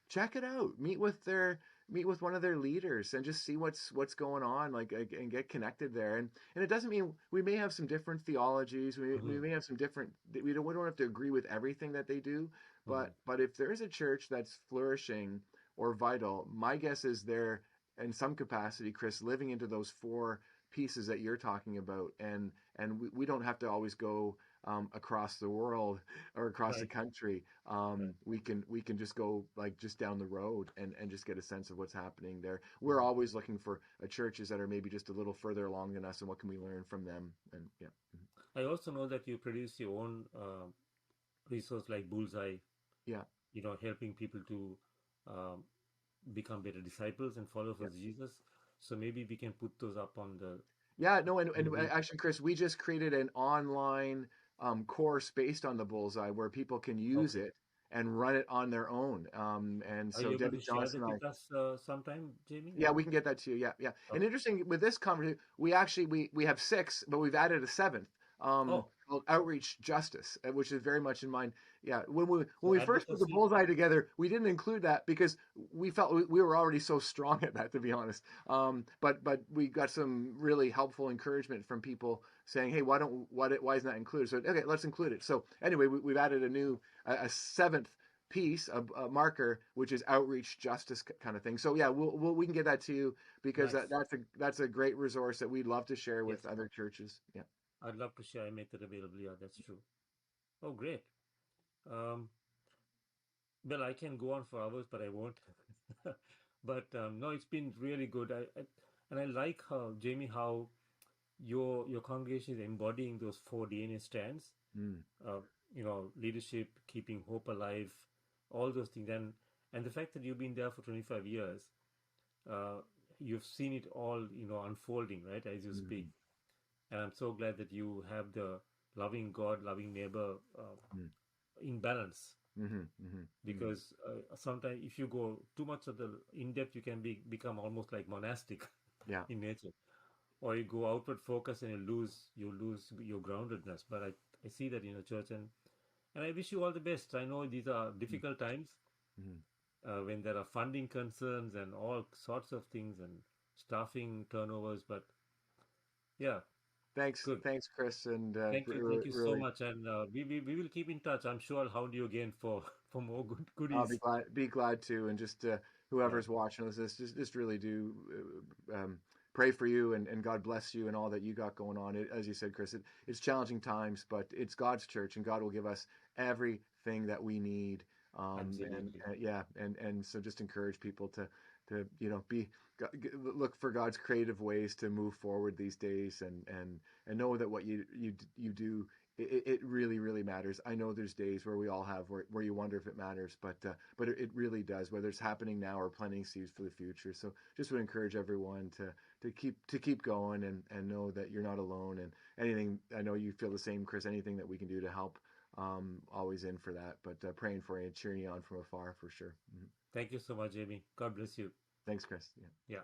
S4: Check it out. Meet with one of their leaders and just see what's going on, like, and get connected there. And it doesn't mean we may have some different theologies. We
S1: Hmm,
S4: may have some different. We don't have to agree with everything that they do,
S1: hmm,
S4: but if there's a church that's flourishing or vital, my guess is they're in some capacity, Chris, living into those four pieces that you're talking about, and we don't have to always go across the world or across the
S1: right.
S4: country.
S1: Right.
S4: We can just go, like, just down the road and just get a sense of what's happening there. We're
S1: Hmm.
S4: always looking for churches that are maybe just a little further along than us, and what can we learn from them? And yeah.
S1: I also know that you produce your own resource like Bullseye,
S4: Yeah.
S1: helping people to um, become better disciples and followers
S4: Yeah.
S1: of Jesus. So maybe we can put those up on the
S4: Yeah, no, and
S1: maybe.
S4: actually, Chris, we just created an online course based on the Bullseye where people can use
S1: Okay.
S4: it and run it on their own. And
S1: Are
S4: so
S1: you able
S4: Debbie
S1: to share
S4: Johnson
S1: that
S4: and I,
S1: with us sometime, Jamie?
S4: yeah, we can get that to you. Yeah, yeah. And
S1: Okay.
S4: interesting with this conversation, we actually we have six, but we've added a seventh.
S1: Oh.
S4: called Outreach Justice, which is very much in mind. Yeah, when
S1: So
S4: we first put the
S1: advocacy,
S4: bullseye together, we didn't include that because we felt we were already so strong at that, to be honest. But we got some really helpful encouragement from people saying, "Hey, why isn't that included?" So okay, let's include it. So anyway, we've added a seventh piece, a marker, which is outreach justice kind of thing. So yeah, we can get that to you because
S1: nice.
S4: that's a great resource that we'd love to share with
S1: Yes,
S4: other churches. Yeah.
S1: I'd love to share. I make that available. Yeah, that's true. Oh, great. Um, well, I can go on for hours, but I won't. But no, it's been really good. And I like how, Jamie, how your congregation is embodying those four DNA strands.
S4: Mm.
S1: Uh, leadership, keeping hope alive, all those things, and the fact that you've been there for 25 years, uh, you've seen it all, unfolding, right, as you
S4: Mm-hmm.
S1: speak. And I'm so glad that you have the loving God, loving neighbor in balance.
S4: Mm-hmm. Mm-hmm. Mm-hmm.
S1: Because sometimes if you go too much of the in depth, you can become almost like monastic
S4: Yeah.
S1: in nature, or you go outward focus and you lose your groundedness. But I see that in a church, and I wish you all the best. I know these are difficult times
S4: Mm-hmm.
S1: when there are funding concerns and all sorts of things and staffing turnovers. But yeah, good.
S4: Thanks, Chris, and
S1: Thank you so
S4: really,
S1: much, and we will keep in touch. I'm sure I'll hound you again for for more
S4: I'll
S1: goodies.
S4: be glad to, and just
S1: Yeah,
S4: whoever's watching this, just really do pray for you, and God bless you and all that you got going on. As you said, Chris, it's challenging times, but it's God's church, and God will give us everything that we need. And
S1: absolutely.
S4: yeah, and so just encourage people to be look for God's creative ways to move forward these days, and know that what you do, it really, really matters. I know there's days where we all have where you wonder if it matters, but it really does, whether it's happening now or planting seeds for the future. So just would encourage everyone to keep going, and know that you're not alone. And anything, I know you feel the same, Chris. Anything that we can do to help, always in for that. But praying for you and cheering you on from afar for sure. Mhm.
S1: Thank you so much, Jamie. God bless you.
S4: Thanks, Chris. Yeah.
S1: Yeah.